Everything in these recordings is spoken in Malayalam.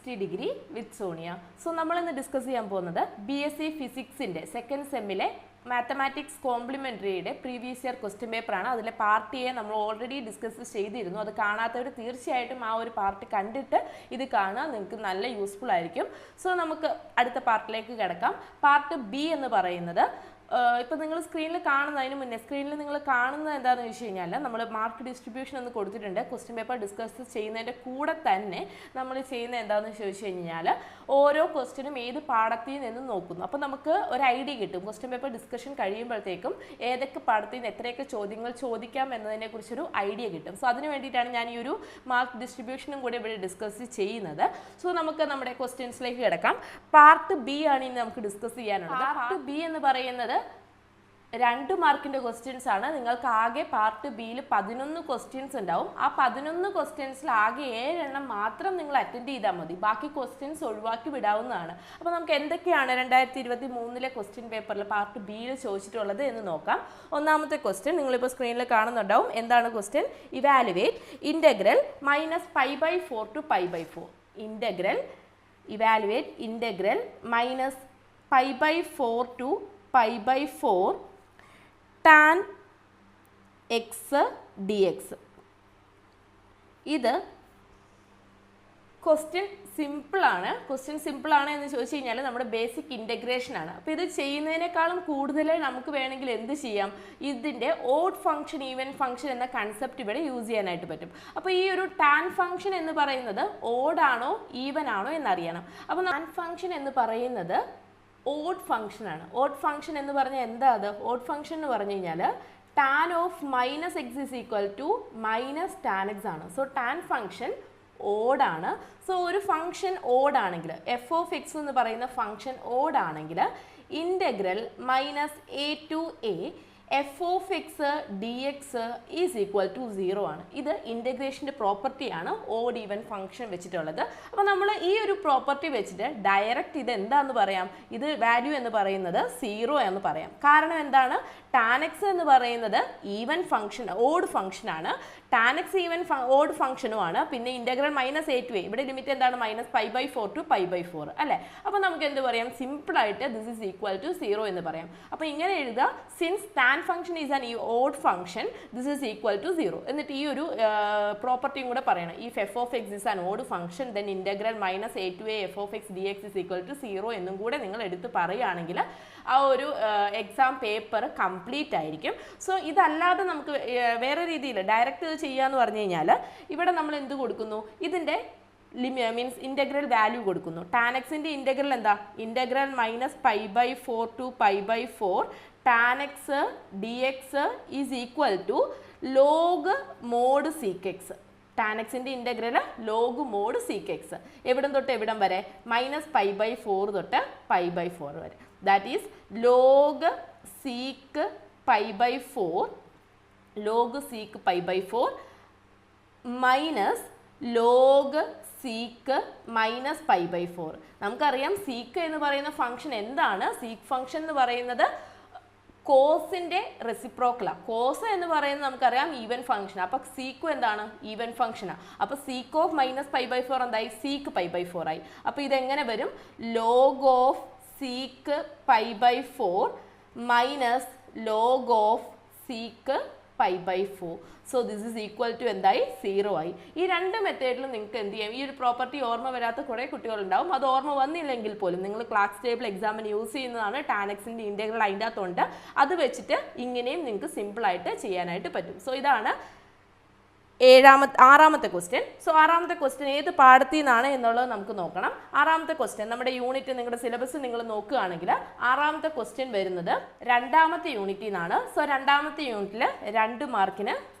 360 degree with Sonia. So നമ്മൾ ഇന്ന് ഡിസ്കസ് ചെയ്യാൻ പോകുന്നത് BSc ഫിസിക്സിന്റെ സെക്കൻഡ് സെമ്മിലെ മാത്തമാറ്റിക്സ് കോംപ്ലിമെന്ററിയുടെ പ്രീവിയസ് ഇയർ ക്വസ്റ്റ്യൻ പേപ്പർ ആണ്. അതിലെ പാർട്ട് എ നമ്മൾ ഓൾറെഡി ഡിസ്കസ് ചെയ്തിരുന്നു. അത് കാണാത്തവർ തീർച്ചയായിട്ടും ആ ഒരു പാർട്ട് കണ്ടിട്ട് ഇത് കാണുക, നിങ്ങൾക്ക് നല്ല യൂസ്ഫുൾ ആയിരിക്കും. സോ നമുക്ക് അടുത്ത പാർട്ടിലേക്ക് കിടക്കാം. പാർട്ട് ബി എന്ന് പറയുന്നത് ഇപ്പോൾ നിങ്ങൾ സ്ക്രീനിൽ കാണുന്നതിന് മുന്നേ സ്ക്രീനിൽ നിങ്ങൾ കാണുന്നത് എന്താണെന്ന് വെച്ച് കഴിഞ്ഞാൽ നമ്മൾ മാർക്ക് ഡിസ്ട്രിബ്യൂഷൻ ഒന്ന് കൊടുത്തിട്ടുണ്ട്. ക്വസ്റ്റ്യൻ പേപ്പർ ഡിസ്കസ് ചെയ്യുന്നതിൻ്റെ കൂടെ തന്നെ നമ്മൾ ചെയ്യുന്നത് എന്താണെന്ന് ചോദിച്ചു കഴിഞ്ഞാൽ ഓരോ ക്വസ്റ്റ്യനും ഏത് പാഠത്തിൽ നിന്ന് നോക്കുന്നു. അപ്പോൾ നമുക്ക് ഒരു ഐഡിയ കിട്ടും. ക്വസ്റ്റ്യൻ പേപ്പർ ഡിസ്കഷൻ കഴിയുമ്പോഴത്തേക്കും ഏതൊക്കെ പാഠത്തിൽ നിന്ന് എത്രയൊക്കെ ചോദ്യങ്ങൾ ചോദിക്കാം എന്നതിനെക്കുറിച്ചൊരു ഐഡിയ കിട്ടും. സോ അതിന് വേണ്ടിയിട്ടാണ് ഞാൻ ഈ ഒരു മാർക്ക് ഡിസ്ട്രിബ്യൂഷനും കൂടി ഇവിടെ ഡിസ്കസ് ചെയ്യുന്നത്. സോ നമുക്ക് നമ്മുടെ ക്വസ്റ്റ്യൻസിലേക്ക് കിടക്കാം. പാർട്ട് ബി ആണ് ഇനി നമുക്ക് ഡിസ്കസ് ചെയ്യാനുള്ളത്. പാർട്ട് ബി എന്ന് പറയുന്നത് 2 മാർക്കിൻ്റെ ക്വസ്റ്റ്യൻസ് ആണ്. നിങ്ങൾക്ക് ആകെ പാർട്ട് ബിയിൽ 11 ക്വസ്റ്റ്യൻസ് ഉണ്ടാവും. ആ 11 ക്വസ്റ്റ്യൻസിൽ ആകെ 7 എണ്ണം മാത്രം നിങ്ങൾ അറ്റൻഡ് ചെയ്താൽ മതി. ബാക്കി ക്വസ്റ്റ്യൻസ് ഒഴിവാക്കി വിടാവുന്നതാണ്. അപ്പോൾ നമുക്ക് എന്തൊക്കെയാണ് 2023 ക്വസ്റ്റ്യൻ പേപ്പറിൽ പാർട്ട് ബിയിൽ ചോദിച്ചിട്ടുള്ളത് എന്ന് നോക്കാം. ഒന്നാമത്തെ ക്വസ്റ്റ്യൻ നിങ്ങളിപ്പോൾ സ്ക്രീനിൽ കാണുന്നുണ്ടാവും. എന്താണ് question? Evaluate integral -π/4 to π/4. Evaluate integral -π/4 to π/4 tan x dx. ഇത് ക്വസ്റ്റ്യൻ സിമ്പിളാണ്. ക്വസ്റ്റ്യൻ സിമ്പിളാണ് എന്ന് ചോദിച്ചു കഴിഞ്ഞാൽ നമ്മുടെ ബേസിക് ഇൻ്റഗ്രേഷൻ ആണ്. അപ്പോൾ ഇത് ചെയ്യുന്നതിനേക്കാളും കൂടുതൽ നമുക്ക് വേണമെങ്കിൽ എന്ത് ചെയ്യാം, ഇതിൻ്റെ ഓഡ് ഫംഗ്ഷൻ ഈവൻ ഫംഗ്ഷൻ എന്ന കൺസെപ്റ്റ് ഇവിടെ യൂസ് ചെയ്യാനായിട്ട് പറ്റും. അപ്പോൾ ഈ ഒരു ടാൻ ഫംഗ്ഷൻ എന്ന് പറയുന്നത് ഓഡാണോ ഈവൻ ആണോ എന്നറിയണം. അപ്പോൾ ടാൻ ഫംഗ്ഷൻ എന്ന് പറയുന്നത് ഓഡ് ഫംഗ്ഷൻ ആണ്. ഓഡ് ഫംഗ്ഷൻ എന്ന് പറഞ്ഞാൽ എന്താ? അത് ഓഡ് ഫംഗ്ഷൻ എന്ന് പറഞ്ഞു കഴിഞ്ഞാൽ tan of -x is equal to -tan x ആണ്. സോ ടാൻ ഫംഗ്ഷൻ ഓഡാണ്. സോ ഒരു ഫംഗ്ഷൻ ഓഡാണെങ്കിൽ f(x) എന്ന് പറയുന്ന ഫംഗ്ഷൻ ഓഡാണെങ്കിൽ integral -a to a f(x) dx is equal to 0 ആണ്. ഇത് ഇൻ്റഗ്രേഷൻ്റെ പ്രോപ്പർട്ടിയാണ് ഓഡ് ഈവൻ ഫംഗ്ഷൻ വെച്ചിട്ടുള്ളത്. അപ്പോൾ നമ്മൾ ഈ ഒരു പ്രോപ്പർട്ടി വെച്ചിട്ട് ഡയറക്റ്റ് ഇത് എന്താണെന്ന് പറയാം, ഇത് വാല്യൂ എന്ന് പറയുന്നത് 0 എന്ന് പറയാം. കാരണം എന്താണ്? ടാൻ എക്സ് എന്ന് പറയുന്നത് ഈവൻ ഫംഗ്ഷൻ ഓഡ് ഫംഗ്ഷനാണ്. ടാൻ എക്സ് ഈവൻ ഓഡ് ഫംഗ്ഷനുമാണ്. പിന്നെ ഇൻ്റഗ്രൽ -a to a, ഇവിടെ ലിമിറ്റ് എന്താണ്? -π/4 to π/4 അല്ലേ? അപ്പോൾ നമുക്ക് എന്ത് പറയാം? സിമ്പിളായിട്ട് ദിസ് ഈസ് ഈക്വൽ ടു 0 എന്ന് പറയാം. അപ്പോൾ ഇങ്ങനെ എഴുതുക, since tan function is an odd function this is equal to 0. എന്നിട്ട് ഈ ഒരു പ്രോപ്പർട്ടിയും കൂടെ പറയണം. ഈ f(x) is an odd function then integral -a to a f(x) dx is equal to 0 എന്നും കൂടെ നിങ്ങൾ എടുത്ത് പറയുകയാണെങ്കിൽ ആ ഒരു എക്സാം പേപ്പർ കംപ്ലീറ്റ് ആയിരിക്കും. സോ ഇതല്ലാതെ നമുക്ക് വേറെ രീതിയിൽ ഡയറക്റ്റ് ഇത് ചെയ്യാന്ന് പറഞ്ഞു കഴിഞ്ഞാൽ ഇവിടെ നമ്മൾ എന്ത് കൊടുക്കുന്നു? ഇതിൻ്റെ മീൻസ് ഇൻ്റഗ്രൽ വാല്യൂ കൊടുക്കുന്നു. ടാൻ എക്സിൻ്റെ ഇൻ്റഗ്രൽ എന്താ? Integral -π/4 to π/4 tan x dx is equal to log mod sec x. Tan എക്സിൻ്റെ integral log mod sec x. എവിടം തൊട്ട് എവിടം വരെ? -π/4 തൊട്ട് π/4 വരെ. That is log sec π/4 log sec π/4 minus log sec -π/4. നമുക്കറിയാം സീക്ക് എന്ന് പറയുന്ന ഫംഗ്ഷൻ എന്താണ്? സീക്ക് ഫംഗ്ഷൻ എന്ന് പറയുന്നത് കോസിൻ്റെ റെസിപ്രോക്കലാണ്. കോസ് എന്ന് പറയുന്നത് നമുക്കറിയാം ഈവൻ ഫംഗ്ഷൻ. അപ്പോൾ സീക്കു എന്താണ്? ഈവൻ ഫംഗ്ഷനാണ്. അപ്പോൾ സീക്ക് ഓഫ് -π/4 എന്തായി? സീക്ക് π/4 ആയി. അപ്പോൾ ഇതെങ്ങനെ വരും? Log of sec π/4 minus log of sec π/4. So this is equal to എന്തായി? 0 ആയി. ഈ രണ്ട് മെത്തേഡിലും നിങ്ങൾക്ക് എന്ത് ചെയ്യാം? ഈ ഒരു പ്രോപ്പർട്ടി ഓർമ്മ വരാത്ത കുറേ കുട്ടികളുണ്ടാവും. അത് ഓർമ്മ വന്നില്ലെങ്കിൽ പോലും നിങ്ങൾ ക്ലാസ് ടേബിൾ എക്സാമിന് യൂസ് ചെയ്യുന്നതാണ്. ടാൻ എക്സിൻ്റെ ഇൻ്റഗ്രൽ അതിൻ്റെ അകത്തുണ്ട്. അത് വെച്ചിട്ട് ഇങ്ങനെയും നിങ്ങൾക്ക് സിമ്പിളായിട്ട് ചെയ്യാനായിട്ട് പറ്റും. സോ ഇതാണ് ആറാമത്തെ ക്വസ്റ്റ്യൻ. സോ ആറാമത്തെ ക്വസ്റ്റ്യൻ ഏത് പാഠത്തിൽ നിന്നാണ് എന്നുള്ളത് നമുക്ക് നോക്കണം. ആറാമത്തെ ക്വസ്റ്റ്യൻ നമ്മുടെ യൂണിറ്റ് നിങ്ങളുടെ സിലബസ് നിങ്ങൾ നോക്കുകയാണെങ്കിൽ ആറാമത്തെ ക്വസ്റ്റ്യൻ വരുന്നത് 2ാമത്തെ യൂണിറ്റിൽ നിന്നാണ്. സോ 2ാമത്തെ യൂണിറ്റിൽ 2 മാർക്കിന്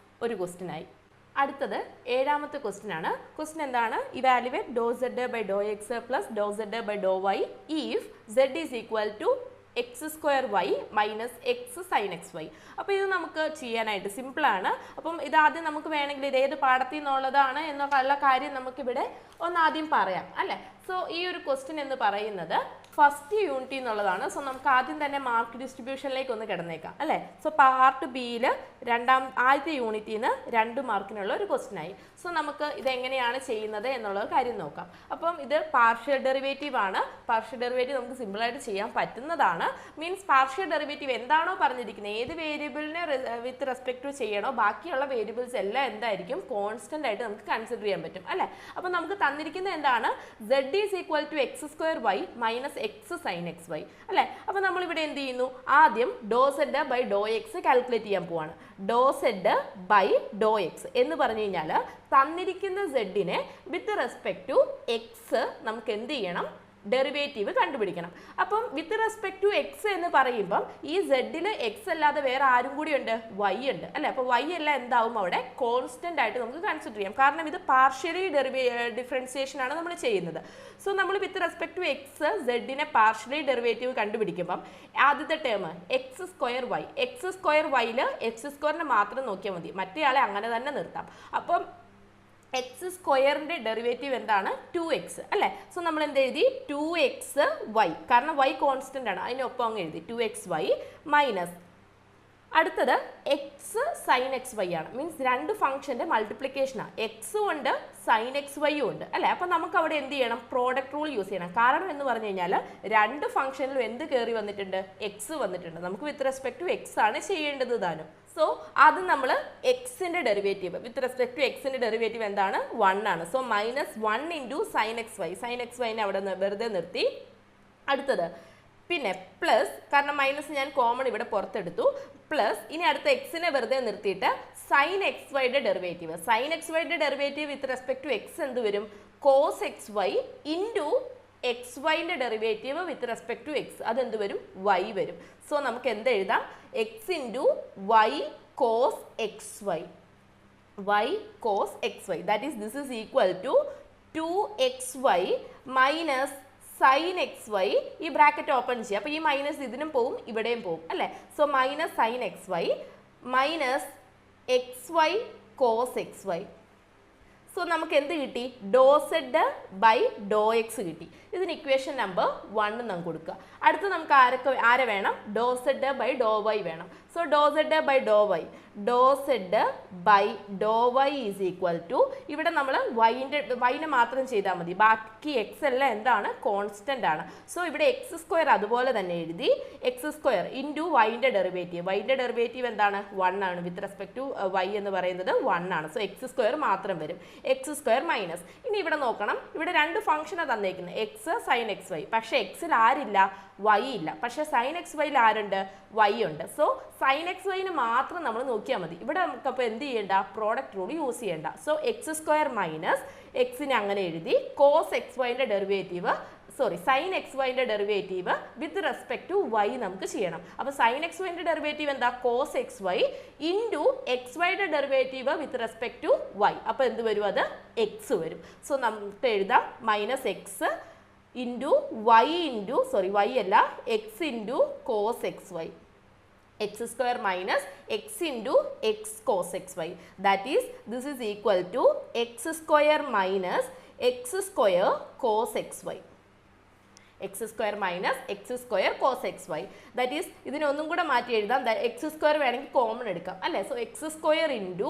ഒരു ക്വസ്റ്റ്യൻ ആയി. അടുത്തത് 7ാമത്തെ ക്വസ്റ്റ്യൻ ആണ്. ക്വസ്റ്റ്യൻ എന്താണ്? Evaluate ∂z/∂x + ∂z/∂y if z is equal to x² y minus x sin xy. അപ്പോൾ ഇത് നമുക്ക് ചെയ്യാനായിട്ട് സിമ്പിളാണ്. അപ്പം ഇതാദ്യം നമുക്ക് വേണമെങ്കിൽ ഇത് ഏത് പാഠത്തിൽ നിന്നുള്ളതാണ് എന്നുള്ള കാര്യം നമുക്കിവിടെ ഒന്നാദ്യം പറയാം അല്ലേ. സോ ഈ ഒരു ക്വസ്റ്റ്യൻ എന്ന് പറയുന്നത് ഫസ്റ്റ് യൂണിറ്റ് എന്നുള്ളതാണ്. സോ നമുക്ക് ആദ്യം തന്നെ മാർക്ക് ഡിസ്ട്രിബ്യൂഷനിലേക്ക് ഒന്ന് കിടന്നേക്കാം അല്ലേ. സോ പാർട്ട് ബിയിൽ ആദ്യത്തെ യൂണിറ്റിൽ നിന്ന് 2 മാർക്കിനുള്ള ഒരു ക്വസ്റ്റ്യൻ ആയി. സോ നമുക്ക് ഇതെങ്ങനെയാണ് ചെയ്യുന്നത് എന്നുള്ള കാര്യം നോക്കാം. അപ്പം ഇത് പാർഷ്യൽ ഡെറിവേറ്റീവ് ആണ്. പാർഷ്യൽ ഡെറിവേറ്റീവ് നമുക്ക് സിമ്പിളായിട്ട് ചെയ്യാൻ പറ്റുന്നതാണ്. മീൻസ് പാർഷ്യൽ ഡെറിവേറ്റീവ് എന്താണോ പറഞ്ഞിരിക്കുന്നത്, ഏത് വേരിയബിളിനെ വിത്ത് റെസ്പെക്ട് ടു ചെയ്യണോ ബാക്കിയുള്ള വേരിയബിൾസ് എല്ലാം എന്തായിരിക്കും കോൺസ്റ്റന്റ് ആയിട്ട് നമുക്ക് കൺസിഡർ ചെയ്യാൻ പറ്റും അല്ലേ. അപ്പം നമുക്ക് തന്നിരിക്കുന്നത് എന്താണ്, z is equal to x² y minus x sin xy അല്ലേ. അപ്പം നമ്മളിവിടെ എന്ത് ചെയ്യുന്നു, ആദ്യം do Z by Dr X calculate ചെയ്യാൻ പോവാണ്. Do Z by Dr X എന്ന് പറഞ്ഞു കഴിഞ്ഞാൽ തന്നിരിക്കുന്ന സെഡിനെ വിത്ത് റെസ്പെക്ട് ടു എക്സ് നമുക്ക് എന്ത് ചെയ്യണം, ഡെറിവേറ്റീവ് കണ്ടുപിടിക്കണം. അപ്പം വിത്ത് റെസ്പെക്ട് ടു എക്സ് എന്ന് പറയുമ്പം ഈ സെഡിൽ എക്സ് അല്ലാതെ വേറെ ആരും കൂടി ഉണ്ട്, വൈ ഉണ്ട് അല്ലേ. അപ്പോൾ വൈ എല്ലാം എന്താവും അവിടെ കോൺസ്റ്റന്റ് ആയിട്ട് നമുക്ക് കൺസിഡർ ചെയ്യാം. കാരണം ഇത് പാർഷ്യലി ഡിഫറൻസിയേഷൻ ആണ് നമ്മൾ ചെയ്യുന്നത്. സോ നമ്മൾ വിത്ത് റെസ്പെക്ട് ടു എക്സ് സെഡിനെ പാർഷ്യലി ഡെറിവേറ്റീവ് കണ്ടുപിടിക്കുമ്പം ആദ്യത്തെ term x² y, x² x² മാത്രം നോക്കിയാൽ മതി, മറ്റേയാളെ അങ്ങനെ തന്നെ നിർത്താം. അപ്പം x² ഡെറിവേറ്റീവ് എന്താണ്, 2x അല്ലേ. സോ നമ്മൾ എന്ത് എഴുതി, 2xy, കാരണം y കോൺസ്റ്റന്റ് ആണ്, അതിനൊപ്പം അങ്ങ് എഴുതി 2xy മൈനസ് അടുത്തത് x sin xy ആണ്. മീൻസ് 2 ഫംഗ്ഷന്റെ മൾട്ടിപ്ലിക്കേഷനാണ്, എക്സും ഉണ്ട് sin xy ഉണ്ട് അല്ലേ. അപ്പം നമുക്ക് അവിടെ എന്ത് ചെയ്യണം, പ്രോഡക്റ്റ് റൂൾ യൂസ് ചെയ്യണം. കാരണം എന്ന് പറഞ്ഞു കഴിഞ്ഞാൽ 2 ഫംഗ്ഷനിലും എന്ത് കയറി വന്നിട്ടുണ്ട്, എക്സ് വന്നിട്ടുണ്ട്. നമുക്ക് വിത്ത് റെസ്പെക്ട് ടു എക്സ് ആണ് ചെയ്യേണ്ടത് താനും. സോ അത് നമ്മൾ എക്സിന്റെ ഡെറിവേറ്റീവ് വിത്ത് റെസ്പെക്ട് ടു എക്സിന്റെ ഡെറിവേറ്റീവ് എന്താണ്, 1 ആണ്. So -1 into sin xy, sin xyനെ അവിടെ വെറുതെ നിർത്തി. അടുത്തത് പിന്നെ പ്ലസ്, കാരണം മൈനസ് ഞാൻ കോമൺ ഇവിടെ പുറത്തെടുത്തു, പ്ലസ് ഇനി അടുത്ത എക്സിനെ വെറുതെ നിർത്തിയിട്ട് sin xyയുടെ ഡെറിവേറ്റീവ്. sin xyയുടെ derivative with respect to x എന്ത് വരും, cos xy ഇൻറ്റു xyന്റെ derivative with respect to x അതെന്ത് വരും, y വരും. സോ നമുക്ക് എന്ത് എഴുതാം, x into y cos xy, y cos xy, that is this is equal to 2xy minus sin xy, ഈ ബ്രാക്കറ്റ് ഓപ്പൺ ചെയ്യുക. അപ്പോൾ ഈ മൈനസ് ഇതിനും പോവും ഇവിടെയും പോവും അല്ലേ. So minus sin xy minus xy cos xy. So നമുക്ക് എന്ത് കിട്ടി, ഡോ സെഡ് ബൈ ഡോ എക്സ് കിട്ടി. ഇതിന് ഇക്വേഷൻ നമ്പർ 1 നമുക്ക് കൊടുക്കുക. അടുത്ത് നമുക്ക് ആരെ വേണം, do Z by Dr y വേണം. So do Z by Dr y, do Z by Dr y is equal to, ഇവിടെ നമ്മൾ വൈനെ മാത്രം ചെയ്താൽ മതി, ബാക്കി എക്സ് എല്ലാം എന്താണ്, കോൺസ്റ്റന്റ് ആണ്. സോ ഇവിടെ x² അതുപോലെ തന്നെ എഴുതി, x² ഇൻറ്റു വൈൻ്റെ ഡെറിവേറ്റീവ്, വൈൻ്റെ ഡെറിവേറ്റീവ് എന്താണ്, 1 ആണ്. വിത്ത് റെസ്പെക്ട് ടു വൈ എന്ന് പറയുന്നത് 1 ആണ്. സോ x² മാത്രം വരും, x² മൈനസ്. ഇനി ഇവിടെ നോക്കണം, ഇവിടെ 2 ഫംഗ്ഷനാണ് തന്നേക്കുന്നത്, x sin xy. പക്ഷേ എക്സിൽ ആരില്ല, y ഇല്ല. പക്ഷേ sin xyയിൽ ആരുണ്ട്, y ഉണ്ട്. സോ sin xyന് മാത്രം നമ്മൾ നോക്കിയാൽ മതി. ഇവിടെ നമുക്കപ്പോൾ എന്ത് ചെയ്യേണ്ട, പ്രോഡക്റ്റ് റൂൾ യൂസ് ചെയ്യേണ്ട. സോ x² മൈനസ് എക്സിനെ അങ്ങനെ എഴുതി, cos xyൻ്റെ ഡെറിവേറ്റീവ് sin xyൻ്റെ derivative with respect to y നമുക്ക് ചെയ്യണം. അപ്പോൾ sin xyൻ്റെ ഡെറിവേറ്റീവ് എന്താ, cos xy ഇൻറ്റു xyയുടെ derivative with respect to y. അപ്പോൾ എന്ത് വരും, അത് x വരും. സോ നമുക്ക് എഴുതാം -x into y into y അല്ല x into cos xy, x² minus x into x cos xy, that is this is equal to x² minus x² cos xy, x² minus x² cos xy, that is ഇതിനെ ഒന്നും കൂടെ മാറ്റി എഴുതാം, x² വേണമെങ്കിൽ കോമൺ എടുക്കാം അല്ലേ. So x² into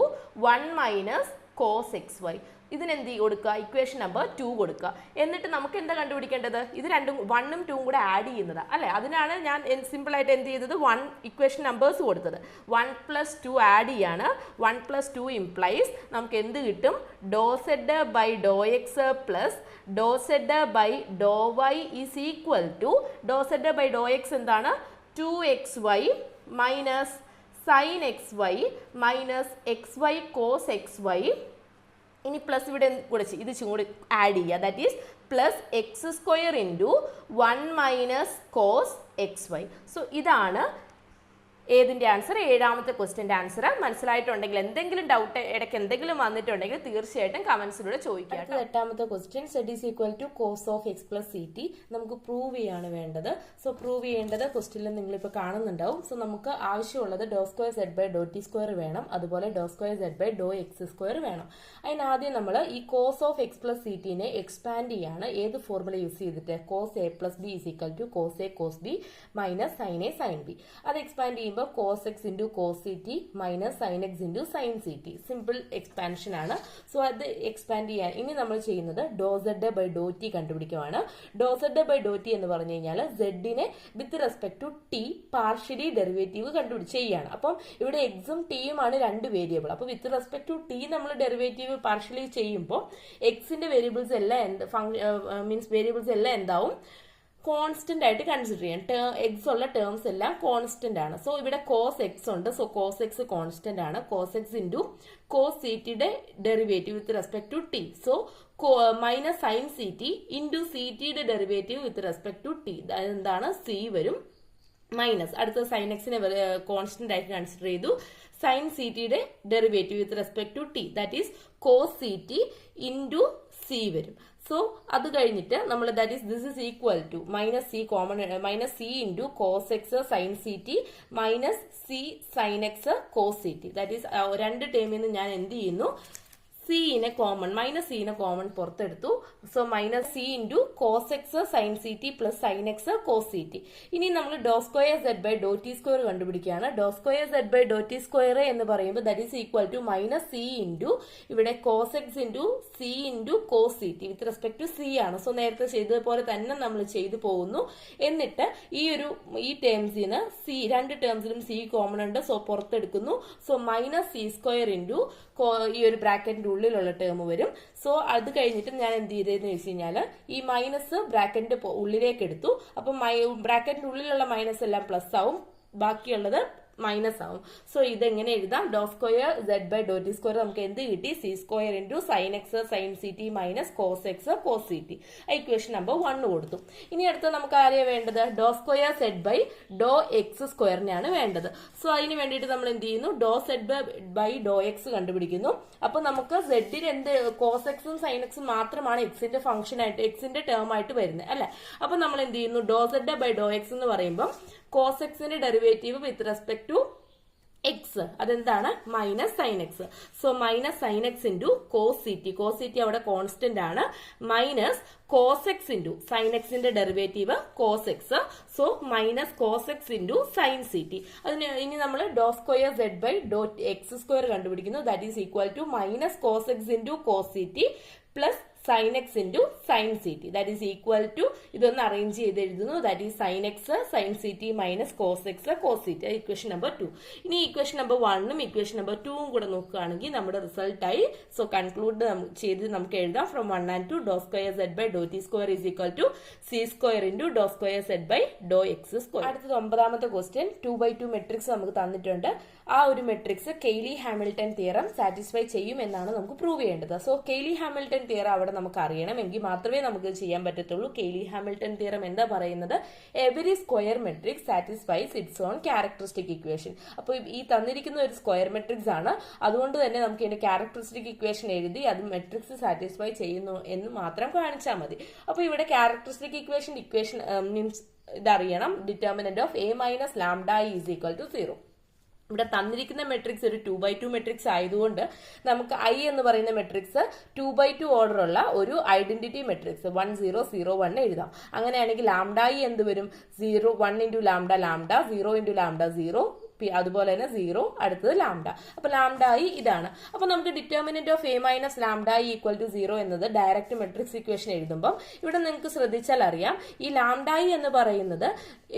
1 minus cos xy, ഇതിനെന്ത് കൊടുക്കുക, ഇക്വേഷൻ നമ്പർ 2 കൊടുക്കുക. എന്നിട്ട് നമുക്ക് എന്താ കണ്ടുപിടിക്കേണ്ടത്, ഇത് 1ഉം 2ഉം കൂടെ ആഡ് ചെയ്യുന്നത് അല്ലേ. അതിനാണ് ഞാൻ സിമ്പിളായിട്ട് എന്ത് ചെയ്തത്, 1 ഇക്വേഷൻ നമ്പേഴ്സ് കൊടുത്തത്. 1 + 2 ആഡ് ചെയ്യാണ്, 1 + 2 ഇംപ്ലൈസ് നമുക്ക് എന്ത് കിട്ടും, do Z by Dr X plus do Z by Dr y is equal to, do Z by Dr x എന്താണ്, 2xy minus sin xy minus xy cos xy, ഇനി പ്ലസ് ഇവിടെ കൂടെ ഇത് കൂടി ആഡ് ചെയ്യുക, that is plus x² into 1 minus cos xy. So ഇതാണ് ഏതിൻ്റെ ആൻസർ? ഏഴാമത്തെ ക്വസ്റ്റ്യൻ്റെ ആൻസർ. മനസ്സിലായിട്ടുണ്ടെങ്കിൽ എന്തെങ്കിലും ഡൗട്ട് ഇടയ്ക്ക് എന്തെങ്കിലും വന്നിട്ടുണ്ടെങ്കിൽ തീർച്ചയായിട്ടും കമൻസിലൂടെ ചോദിക്കുക. എട്ടാമത്തെ question z is equal to cos of x plus ct. നമുക്ക് പ്രൂവ് ചെയ്യാണ് വേണ്ടത്. സോ പ്രൂവ് ചെയ്യേണ്ടത് ക്വസ്റ്റ്യനിൽ നിങ്ങളിപ്പോൾ കാണുന്നുണ്ടാവും. സോ നമുക്ക് ആവശ്യമുള്ളത് do square z by Dr T square വേണം, അതുപോലെ do square z by Dr X square വേണം. അതിനാദ്യം നമ്മൾ ഈ cos of x plus c ടിനെ എക്സ്പാൻഡ് ചെയ്യാണ്. ഏത് ഫോർമുല യൂസ് ചെയ്തിട്ട്? Cos A plus B is equal to cos A cos B minus sine A sine B. അത് എക്സ്പാൻഡ് ചെയ്യുമ്പോൾ cos x into cos ct minus sin x into sin ct. Simple expansion ആണ്. സോ അത് എക്സ്പാൻഡ് ചെയ്യാൻ ഇനി നമ്മൾ ചെയ്യുന്നത് do Z by Dr t കണ്ടുപിടിക്കുവാണ്. Do Z by Dr t എന്ന് പറഞ്ഞു കഴിഞ്ഞാൽ സെഡിനെ with respect to t partially derivative കണ്ടുപിടിക്കുകയാണ്. അപ്പം ഇവിടെ എക്സും ടിയുമാണ് രണ്ട് വേരിയബിൾ. അപ്പോൾ വിത്ത് റെസ്പെക്ട് ടു ടി നമ്മൾ ഡെറിവേറ്റീവ് പാർഷ്യലി ചെയ്യുമ്പോൾ എക്സിന്റെ വേരിയബിൾസ് എല്ലാം വേരിയബിൾസ് എല്ലാം എന്താവും? കോൺസ്റ്റന്റ് ആയിട്ട് കൺസിഡർ ചെയ്യാം. എക്സ് ഉള്ള ടേംസ് എല്ലാം കോൺസ്റ്റന്റ് ആണ്. സോ ഇവിടെ കോസ് എക്സ് ഉണ്ട്. സോ കോസ് എക്സ് കോൺസ്റ്റന്റ് ആണ്. Cos X into cos c ടിയുടെ derivative with respect to t. So minus sine C t into c ടിയുടെ derivative with respect to t. എന്താണ്? സി വരും. മൈനസ് അടുത്ത സൈൻ എക്സിനെ കോൺസ്റ്റന്റ് ആയിട്ട് കൺസിഡർ ചെയ്തു. സൈൻ സി ടിയുടെ derivative with respect to t, that is cos C t into c വരും. സോ അത് കഴിഞ്ഞിട്ട് നമ്മൾ that is this is equal to minus C common minus C into cos X sine C T minus C sine X cos C T. That is രണ്ട് ടേമിൽ നിന്ന് ഞാൻ എന്ത് ചെയ്യുന്നു? സിനെ കോമൺ മൈനസ് സിനെ കോമൺ പുറത്തെടുത്തു. So minus C into cos X sine C T plus sine X cos C T. ഇനി നമ്മൾ doh square Z by Dr T square കണ്ടുപിടിക്കുകയാണ്. Doh square Z by Dr T square എന്ന് പറയുമ്പോൾ that is equal to minus C into ഇവിടെ cos X into C into cos C T with respect to C ആണ്. സോ നേരത്തെ ചെയ്തതുപോലെ തന്നെ നമ്മൾ ചെയ്തു പോകുന്നു. എന്നിട്ട് ഈ ടേംസിന് സി രണ്ട് ടേംസിലും സി കോമൺ ഉണ്ട്. സോ പുറത്തെടുക്കുന്നു. So minus C square into ഈ ഒരു ബ്രാക്കറ്റിന്റെ ഉള്ളിലുള്ള ടേം വരും. സോ അത് കഴിഞ്ഞിട്ട് ഞാൻ എന്ത് ചെയ്തതെന്ന് വെച്ച് കഴിഞ്ഞാൽ ഈ മൈനസ് ബ്രാക്കറ്റിന്റെ ഉള്ളിലേക്ക് എടുത്തു. അപ്പം ബ്രാക്കറ്റിന്റെ ഉള്ളിലുള്ള മൈനസ് എല്ലാം പ്ലസ് ആവും, ബാക്കിയുള്ളത് മൈനസ് ആവും. സോ ഇതെങ്ങനെ എഴുതാം? Doh square Z by Dr T square നമുക്ക് എന്ത് കിട്ടി? C square into sine X sine C T minus cos X cos C T. Equation number 1 കൊടുത്തു. ഇനി അടുത്ത് നമുക്ക് ആരെയാണ് വേണ്ടത്? Doh square Z by Dr X സ്ക്വയറിനെയാണ് വേണ്ടത്. സോ അതിന് വേണ്ടിയിട്ട് നമ്മൾ എന്ത് ചെയ്യുന്നു? Doh Z by Dr X കണ്ടുപിടിക്കുന്നു. അപ്പൊ നമുക്ക് സെഡിന് എന്ത് കോസ് എക്സും സൈൻ എക്സും മാത്രമാണ് എക്സിന്റെ ഫംഗ്ഷൻ ആയിട്ട് എക്സിന്റെ ടേം ആയിട്ട് വരുന്നത് അല്ലെ. അപ്പൊ നമ്മൾ എന്ത് ചെയ്യുന്നു? Doh Z by Dr X എന്ന് പറയുമ്പോൾ കോസ് എക്സിന്റെ derivative with respect to X അതെന്താണ്? Minus sine X. So minus sine X into cos C T. Cos C T അവിടെ കോൺസ്റ്റന്റ് ആണ്. Minus cos X into sine എക്സിന്റെ derivative cos X. So minus cos X into sine C T. അതിന് ഇനി നമ്മൾ doh square Z by Dr X square കണ്ടുപിടിക്കുന്നു. That is equal to minus cos X into cos C T plus sine X into sine C T. That is equal to ഇതൊന്ന് അറേഞ്ച് ചെയ്ത് എഴുതുന്നു. That is sine X sine C T minus cos X cos C T. Equation number 2. ഇനി ഇക്വേഷൻ നമ്പർ 1ഉം ഇക്വേഷൻ നമ്പർ 2ഉം കൂടെ നോക്കുകയാണെങ്കിൽ നമ്മുടെ റിസൾട്ടായി. സോ കൺക്ലൂഡ് ചെയ്ത് നമുക്ക് എഴുതാം from 1 and 2 do square Z by Dr T square is equal to c square into Dr square Z by Dr X square. അടുത്തത് 9ാമത്തെ ക്വസ്റ്റ്യൻ 2/2 മെട്രിക്സ് നമുക്ക് തന്നിട്ടുണ്ട്. ആ ഒരു matrix Cayley Hamilton theorem satisfy ചെയ്യും എന്നാണ് നമുക്ക് പ്രൂവ് ചെയ്യേണ്ടത്. സോ കെയ്ലി ഹാമിൽട്ടൺ തിയറം അവിടെ നമുക്ക് അറിയണം, എങ്കിൽ മാത്രമേ നമുക്ക് ചെയ്യാൻ പറ്റത്തുള്ളൂ. കെയ്ലി ഹാമിൽട്ടൺ തിയറം എന്താ പറയുന്നത്? Every square matrix satisfies it's on characteristic equation. അപ്പോൾ ഈ തന്നിരിക്കുന്ന ഒരു സ്ക്വയർ മെട്രിക്സ് ആണ്. അതുകൊണ്ട് തന്നെ നമുക്ക് ഇതിന്റെ ക്യാരക്ടറിസ്റ്റിക് ഇക്വേഷൻ എഴുതി അത് മെട്രിക്സ് സാറ്റിസ്ഫൈ ചെയ്യുന്നു എന്ന് മാത്രം കാണിച്ചാൽ മതി. അപ്പോൾ ഇവിടെ ക്യാരക്ടറിസ്റ്റിക് ഇക്വേഷൻ മീൻസ് ഇതറിയണം. Determinant of A minus lambda is equal to 0. ഇവിടെ തന്നിരിക്കുന്ന മെട്രിക്സ് ഒരു 2/2 മെട്രിക്സ് ആയതുകൊണ്ട് നമുക്ക് ഐ എന്ന് പറയുന്ന മെട്രിക്സ് 2/2 ഓർഡർ ഉള്ള ഒരു ഐഡന്റിറ്റി മെട്രിക്സ് 1 0 0 1 എഴുതാം. അങ്ങനെയാണെങ്കിൽ ലാംഡ ഐ എന്ത് വരും? 1 into lambda lambda, 0 into lambda 0, അതുപോലെ തന്നെ 0, അടുത്തത് ലാംഡ. അപ്പൊ ലാംഡ ഐ ഇതാണ്. അപ്പൊ നമുക്ക് determinant of A minus lambda I equal to 0 എന്നത് ഡയറക്റ്റ് മെട്രിക്സ് ഇക്വേഷൻ എഴുതുമ്പോൾ ഇവിടെ നിങ്ങൾക്ക് ശ്രദ്ധിച്ചാൽ അറിയാം, ഈ ലാംഡ ഐ എന്ന് പറയുന്നത്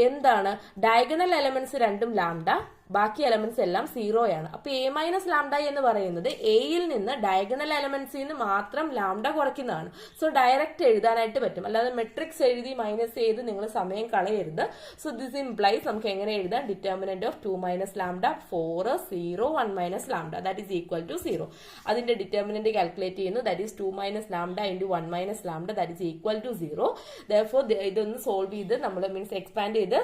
എന്താണ്? ഡയഗണൽ എലമെന്റ്സ് രണ്ടും ലാംഡ, ബാക്കി എലമെന്റ്സ് എല്ലാം 0 ആണ്. അപ്പൊ എ മൈനസ് ലാംഡ എന്ന് പറയുന്നത് എയിൽ നിന്ന് ഡയഗണൽ എലമെന്റ്സിൽ നിന്ന് മാത്രം ലാംഡ കുറയ്ക്കുന്നതാണ്. സോ ഡയറക്റ്റ് എഴുതാനായിട്ട് പറ്റും, അല്ലാതെ മെട്രിക്സ് എഴുതി മൈനസ് ചെയ്ത് നിങ്ങൾ സമയം കളയരുത്. സോ ദിസ് ഇംപ്ലൈസ് നമുക്ക് എങ്ങനെ എഴുതാം? Determinant of 2 minus lambda 4 0 1 minus lambda that is equal to 0. അതിന്റെ ഡിറ്റർമിനന്റ് കാൽക്കുലേറ്റ് ചെയ്യുന്നു. That is 2 minus lambda into 1 minus lambda that is equal to 0. Therefore ഇതൊന്ന് സോൾവ് ചെയ്ത് നമ്മൾ മീൻസ് എക്സ്പാൻഡ് ചെയ്ത്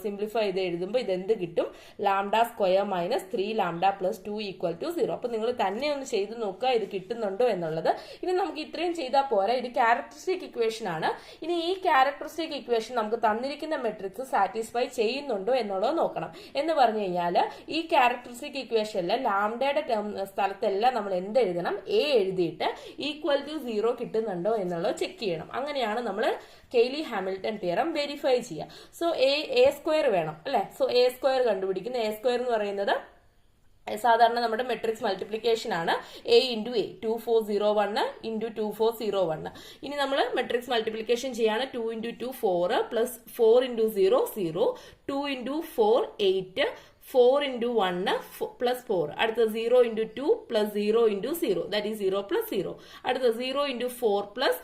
സിംപ്ലിഫൈ ചെയ്ത് എഴുതുമ്പോൾ ഇതെന്ത് കിട്ടും? Lambda square minus 3 lambda plus 2 equal to 0. അപ്പൊ നിങ്ങൾ തന്നെ ഒന്ന് ചെയ്ത് നോക്കുക ഇത് കിട്ടുന്നുണ്ടോ എന്നുള്ളത്. ഇനി നമുക്ക് ഇത്രയും ചെയ്താൽ പോരാ, ഇത് ക്യാരക്ടറിസ്റ്റിക് ഇക്വേഷൻ ആണ്. ഇനി ഈ ക്യാരക്ടറിസ്റ്റിക് ഇക്വേഷൻ നമുക്ക് തന്നിരിക്കുന്ന മെട്രിക്സ് സാറ്റിസ്ഫൈ ചെയ്യുന്നുണ്ടോ എന്നുള്ളത് നോക്കണം. എന്ന് പറഞ്ഞു കഴിഞ്ഞാൽ ഈ ക്യാരക്ടറിസ്റ്റിക് ഇക്വേഷനിൽ ലാംഡയുടെ സ്ഥലത്തെല്ലാം നമ്മൾ എന്ത് എഴുതണം, എ എഴുതിയിട്ട് ഈക്വൽ ടു 0 കിട്ടുന്നുണ്ടോ എന്നുള്ളത് ചെക്ക് ചെയ്യണം. അങ്ങനെയാണ് നമ്മൾ കെയ്ലി ഹാമിൽട്ടൺ തിയറം വെരിഫൈ ചെയ്യുക. സോ എ സ്ക്വയർ വേണം അല്ലെ. സോ എ സ്ക്വയർ കണ്ടുപിടിക്കുന്ന, എ സ്ക്വയർ എന്ന് പറയുന്നത് സാധാരണ നമ്മുടെ മെട്രിക്സ് മൾട്ടിപ്ലിക്കേഷൻ ആണ്. A into A 2401 into 2401. ഇനി നമ്മൾ മെട്രിക്സ് മൾട്ടിപ്ലിക്കേഷൻ ചെയ്യാണ്. 2 into 2 4 plus 4 into 0 0, 2 into 4 8, 4 into 1 plus 4, അടുത്ത 0 into 2 plus 0 into 0 that is 0 plus 0, അടുത്ത 0 into 4 plus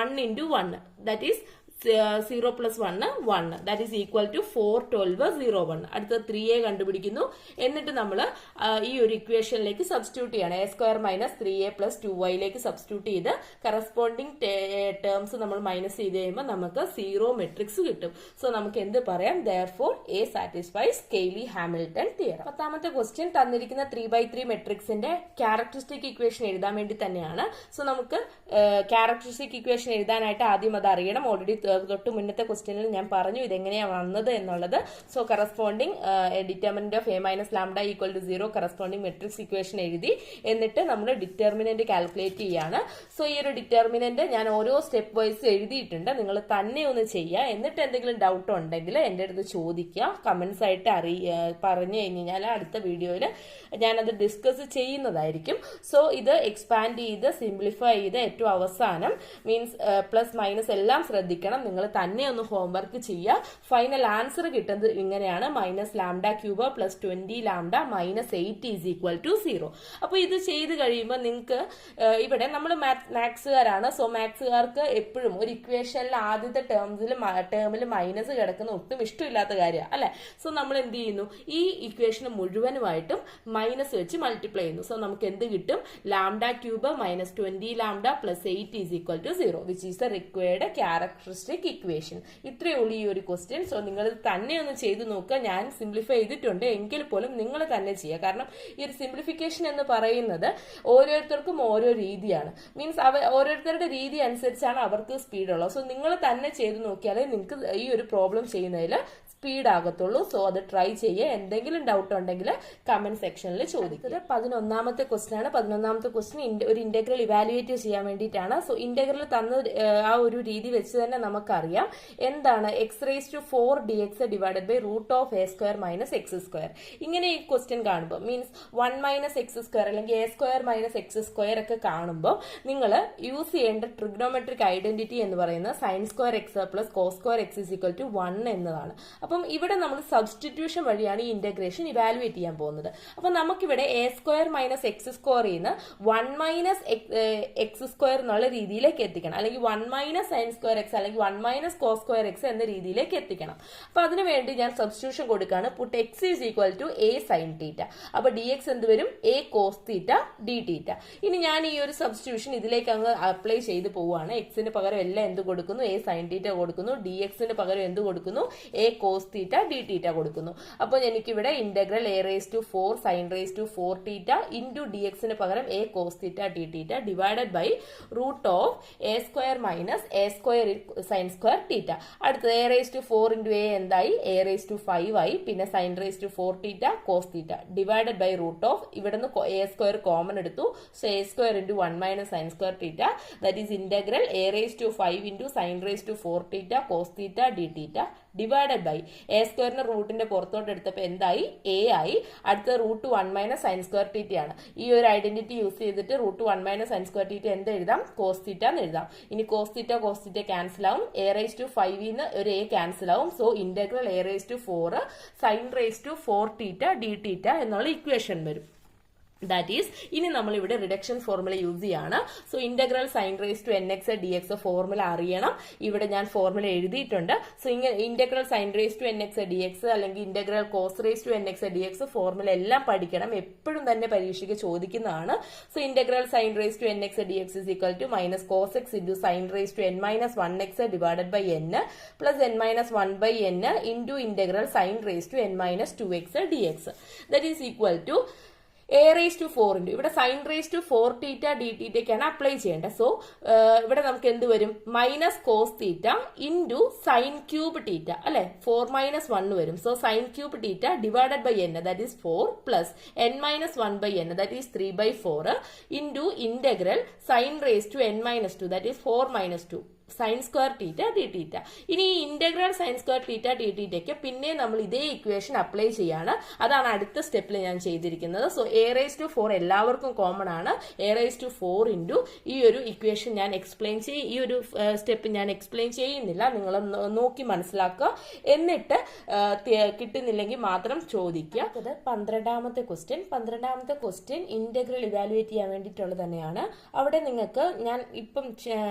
1 into 1 that is 0 plus 1 1 that is equal to 4 12 0 1. അടുത്ത 3a കണ്ടുപിടിക്കുന്നു. എന്നിട്ട് നമ്മൾ ഈ ഒരു ഇക്വേഷനിലേക്ക് സബ്സ്റ്റിറ്റ്യൂട്ട് ചെയ്യണം. A square minus 3a plus 2yയിലേക്ക് സബ്സ്റ്റിറ്റ്യൂട്ട് ചെയ്ത് കറസ്പോണ്ടിങ് ടേംസ് നമ്മൾ മൈനസ് ചെയ്ത് കഴിയുമ്പോൾ നമുക്ക് 0 മെട്രിക്സ് കിട്ടും. സോ നമുക്ക് എന്ത് പറയാം, therefore a satisfies Cayley Hamilton theorem. 10ാമത്തെ ക്വസ്റ്റ്യൻ തന്നിരിക്കുന്ന 3x3 മെട്രിക്സിന്റെ ക്യാരക്ടറിസ്റ്റിക് ഇക്വേഷൻ എഴുതാൻ വേണ്ടി തന്നെയാണ്. സോ നമുക്ക് ക്യാരക്ടറിസ്റ്റിക് ഇക്വേഷൻ എഴുതാനായിട്ട് ആദ്യം അത് അറിയണം. ഓൾറെഡി തൊട്ട് മുന്നത്തെ ക്വസ്റ്റ്യനിൽ ഞാൻ പറഞ്ഞു ഇതെങ്ങനെയാണ് വന്നത് എന്നുള്ളത്. So corresponding determinant of A minus lambda equal to 0 corresponding matrix equation എഴുതി. എന്നിട്ട് നമ്മൾ ഡിറ്റർമിനന്റ് കാൽക്കുലേറ്റ് ചെയ്യാണ്. സോ ഈ ഒരു ഡിറ്റർമിനന്റ് ഞാൻ ഓരോ സ്റ്റെപ്പ് വൈസ് എഴുതിയിട്ടുണ്ട്. നിങ്ങൾ തന്നെ ഒന്ന് ചെയ്യുക. എന്നിട്ട് എന്തെങ്കിലും ഡൗട്ട് ഉണ്ടെങ്കിൽ എൻ്റെ അടുത്ത് ചോദിക്കുക. കമന്റ്സ് ആയിട്ട് പറഞ്ഞു കഴിഞ്ഞാൽ അടുത്ത വീഡിയോയിൽ ഞാനത് ഡിസ്കസ് ചെയ്യുന്നതായിരിക്കും. സോ ഇത് എക്സ്പാൻഡ് ചെയ്ത് സിംപ്ലിഫൈ ചെയ്ത് ഏറ്റവും അവസാനം മീൻസ് പ്ലസ് മൈനസ് എല്ലാം ശ്രദ്ധിക്കണം. നിങ്ങൾ തന്നെ ഒന്ന് ഹോംവർക്ക് ചെയ്യുക. ഫൈനൽ ആൻസർ കിട്ടുന്നത് ഇങ്ങനെയാണ്, minus lambda cube plus 20 lambda minus 8 is equal to 0. അപ്പൊ ഇത് ചെയ്ത് കഴിയുമ്പോൾ നിങ്ങൾക്ക് ഇവിടെ നമ്മൾ മാത്സുകാരാണ്. സോ മാത്സുകാർക്ക് എപ്പോഴും ഒരു ഇക്വേഷനിൽ ആദ്യത്തെ ടേമിൽ മൈനസ് കിടക്കുന്ന ഒട്ടും ഇഷ്ടമില്ലാത്ത കാര്യമാണ് അല്ലെ. സോ നമ്മൾ എന്ത് ചെയ്യുന്നു, ഈ ഇക്വേഷൻ മുഴുവനുമായിട്ടും മൈനസ് വെച്ച് മൾട്ടിപ്ലൈ ചെയ്യുന്നു. സോ നമുക്ക് എന്ത് കിട്ടും, lambda cube minus 20 lambda plus 8 is equal to 0 which is the required characteristic equation. ഇത്രയേ ഉള്ളൂ ഈ ഒരു ക്വസ്റ്റ്യൻ. സോ നിങ്ങൾ തന്നെ ഒന്ന് ചെയ്ത് നോക്കുക. ഞാൻ സിംപ്ലിഫൈ ചെയ്തിട്ടുണ്ട് എങ്കിൽ പോലും നിങ്ങൾ തന്നെ ചെയ്യുക. കാരണം ഈ ഒരു സിംപ്ലിഫിക്കേഷൻ എന്ന് പറയുന്നത് ഓരോരുത്തർക്കും ഓരോ രീതിയാണ്. മീൻസ് ഓരോരുത്തരുടെ രീതി അനുസരിച്ചാണ് അവർക്ക് സ്പീഡ് ഉള്ളത്. സോ നിങ്ങൾ തന്നെ ചെയ്ത് നോക്കിയാലേ നിങ്ങൾക്ക് ഈ ഒരു പ്രോബ്ലം ചെയ്യുന്നതിൽ സ്പീഡ് ആകത്തുള്ളൂ. സോ അത് ട്രൈ ചെയ്യുക. എന്തെങ്കിലും ഡൗട്ട് ഉണ്ടെങ്കിൽ കമന്റ് സെക്ഷനിൽ ചോദിക്കുക. 11ാമത്തെ ക്വസ്റ്റ്യൻ ആണ്. 11ാമത്തെ ക്വസ്റ്റ്യൻ ഒരു ഇന്റഗ്രൽ ഇവാലുവേറ്റ് ചെയ്യാൻ വേണ്ടിയിട്ടാണ്. സോ ഇന്റഗ്രൽ തന്ന ആ ഒരു രീതി വെച്ച് തന്നെ നമുക്കറിയാം എന്താണ് x⁴ dx divided by root of a square minus x square. ഇങ്ങനെ ഈ ക്വസ്റ്റ്യൻ കാണുമ്പോൾ മീൻസ് 1 മൈനസ് എക്സ് സ്ക്വയർ അല്ലെങ്കിൽ a square minus x square ഒക്കെ കാണുമ്പോൾ നിങ്ങൾ യൂസ് ചെയ്യേണ്ട ട്രിഗ്നോമെട്രിക് ഐഡന്റിറ്റി എന്ന് പറയുന്നത് sine square x plus cos square x is equal to 1 എന്നതാണ്. അപ്പം ഇവിടെ നമ്മൾ സബ്സ്റ്റിറ്റ്യൂഷൻ വഴിയാണ് ഈ ഇന്റഗ്രേഷൻ ഇവാലുവേറ്റ് ചെയ്യാൻ പോകുന്നത്. അപ്പൊ നമുക്കിവിടെ a square minus x square ചെയ്യുന്ന 1 മൈനസ് എക്സ് സ്ക്വയർ എന്നുള്ള രീതിയിലേക്ക് എത്തിക്കണം. അല്ലെങ്കിൽ 1 മൈനസ് സൈൻ സ്ക്വയർ എക്സ് അല്ലെങ്കിൽ 1 മൈനസ് കോസ് സ്ക്വയർ എക്സ് എന്ന രീതിയിലേക്ക് എത്തിക്കണം. അപ്പൊ അതിനുവേണ്ടി ഞാൻ സബ്സ്റ്റിറ്റ്യൂഷൻ കൊടുക്കുകയാണ്. Put x is equal to a sine theta. അപ്പൊ ഡി എക്സ് എന്ത് വരും, a cos theta D theta. ഇനി ഞാൻ ഈ ഒരു സബ്സ്റ്റിറ്റ്യൂഷൻ ഇതിലേക്ക് അങ്ങ് അപ്ലൈ ചെയ്ത് പോവുകയാണ്. എക്സിന് പകരം എല്ലാം എന്ത് കൊടുക്കുന്നു, a സൈൻ തീറ്റ കൊടുക്കുന്നു. ഡി എക്സിന് പകരം എന്ത് കൊടുക്കുന്നു, a കോസ് തീറ്റ ഡി തീറ്റ കൊടുക്കുന്നു. അപ്പോൾ എനിക്കിവിടെ integral a⁴ sin⁴ theta into D എക്സിന് പകരം a cos theta D theta divided by root of a square minus a square sine square theta. അടുത്തത് a⁴ ഇൻറ്റു a എന്തായി, a⁵ ആയി. പിന്നെ sin⁴ theta cos theta divided by root of ഇവിടുന്ന് a സ്ക്വയർ കോമൺ എടുത്തു. So a square into 1 minus sine square theta that is integral a⁵ into sin⁴ theta cos theta D theta divided by a സ്ക്വയറിന്റെ റൂട്ടിന്റെ പുറത്തോട്ട് എടുത്തപ്പോൾ എന്തായി, a ആയി. അടുത്ത റൂട്ട് 1 മൈനസ് സൈൻ സ്ക്വയർ തീറ്റയാണ്. ഈ ഒരു ഐഡന്റിറ്റി യൂസ് ചെയ്തിട്ട് root 1 minus sine square theta എന്ത് എഴുതാം, കോസ് തീറ്റ എന്ന് എഴുതാം. ഇനി കോസ് തീറ്റ ക്യാൻസൽ ആവും. a⁵ ഒരു a ക്യാൻസൽ ആവും. So integral a⁴ sin⁴ theta D theta എന്നുള്ള ഇക്വേഷൻ വരും. ദാറ്റ് ഈസ് ഇനി നമ്മൾ ഇവിടെ റിഡക്ഷൻ ഫോർമുല യൂസ് ചെയ്യാണ്. So integral sine raise to N X D X formula അറിയണം. ഇവിടെ ഞാൻ ഫോർമുല എഴുതിയിട്ടുണ്ട്. സോ ഇങ്ങനെ integral sine raise to N X D X അല്ലെങ്കിൽ integral cos raise to N X D X formula എല്ലാം പഠിക്കണം. എപ്പോഴും തന്നെ പരീക്ഷയ്ക്ക് ചോദിക്കുന്നതാണ്. So integral sine raise to N X D X is equal to minus cos X into sine raise to N minus one X divided by N plus N minus one by N into integral sine raise to N minus two X D X that is equal to A raise to 4 into ഇവിടെ sine raise to 4 theta D തീറ്റയ്ക്കാണ് അപ്ലൈ ചെയ്യേണ്ടത്. സോ ഇവിടെ നമുക്ക് എന്ത് വരും? Minus cos theta into sine cube തീറ്റ അല്ലെ, 4 മൈനസ് 1 വരും. So sine cube theta divided by N that is 4 plus N minus 1 by N that is 3/4 into integral sine raise to N minus 2 that is 4 minus 2 sine square theta D theta. ഇനി ഈ integral sine square theta D തീറ്റയ്ക്ക് പിന്നെ നമ്മൾ ഇതേ ഇക്വേഷൻ അപ്ലൈ ചെയ്യാണ്. അതാണ് അടുത്ത സ്റ്റെപ്പിൽ ഞാൻ ചെയ്തിരിക്കുന്നത്. സോ എ റേസ് ടു 4 എല്ലാവർക്കും കോമൺ ആണ്. എ റേസ് ടു 4 ഇൻറ്റു ഈ ഒരു ഇക്വേഷൻ ഞാൻ എക്സ്പ്ലെയിൻ ഈ ഒരു സ്റ്റെപ്പ് ഞാൻ എക്സ്പ്ലെയിൻ ചെയ്യുന്നില്ല, നിങ്ങൾ നോക്കി മനസ്സിലാക്കുക. എന്നിട്ട് കിട്ടുന്നില്ലെങ്കിൽ മാത്രം ചോദിക്കുക. അത് 12ാമത്തെ ക്വസ്റ്റ്യൻ ഇന്റഗ്രൽ ഇവാലുവേറ്റ് ചെയ്യാൻ വേണ്ടിയിട്ടുള്ളത് തന്നെയാണ്. അവിടെ നിങ്ങൾക്ക് ഞാൻ ഇപ്പം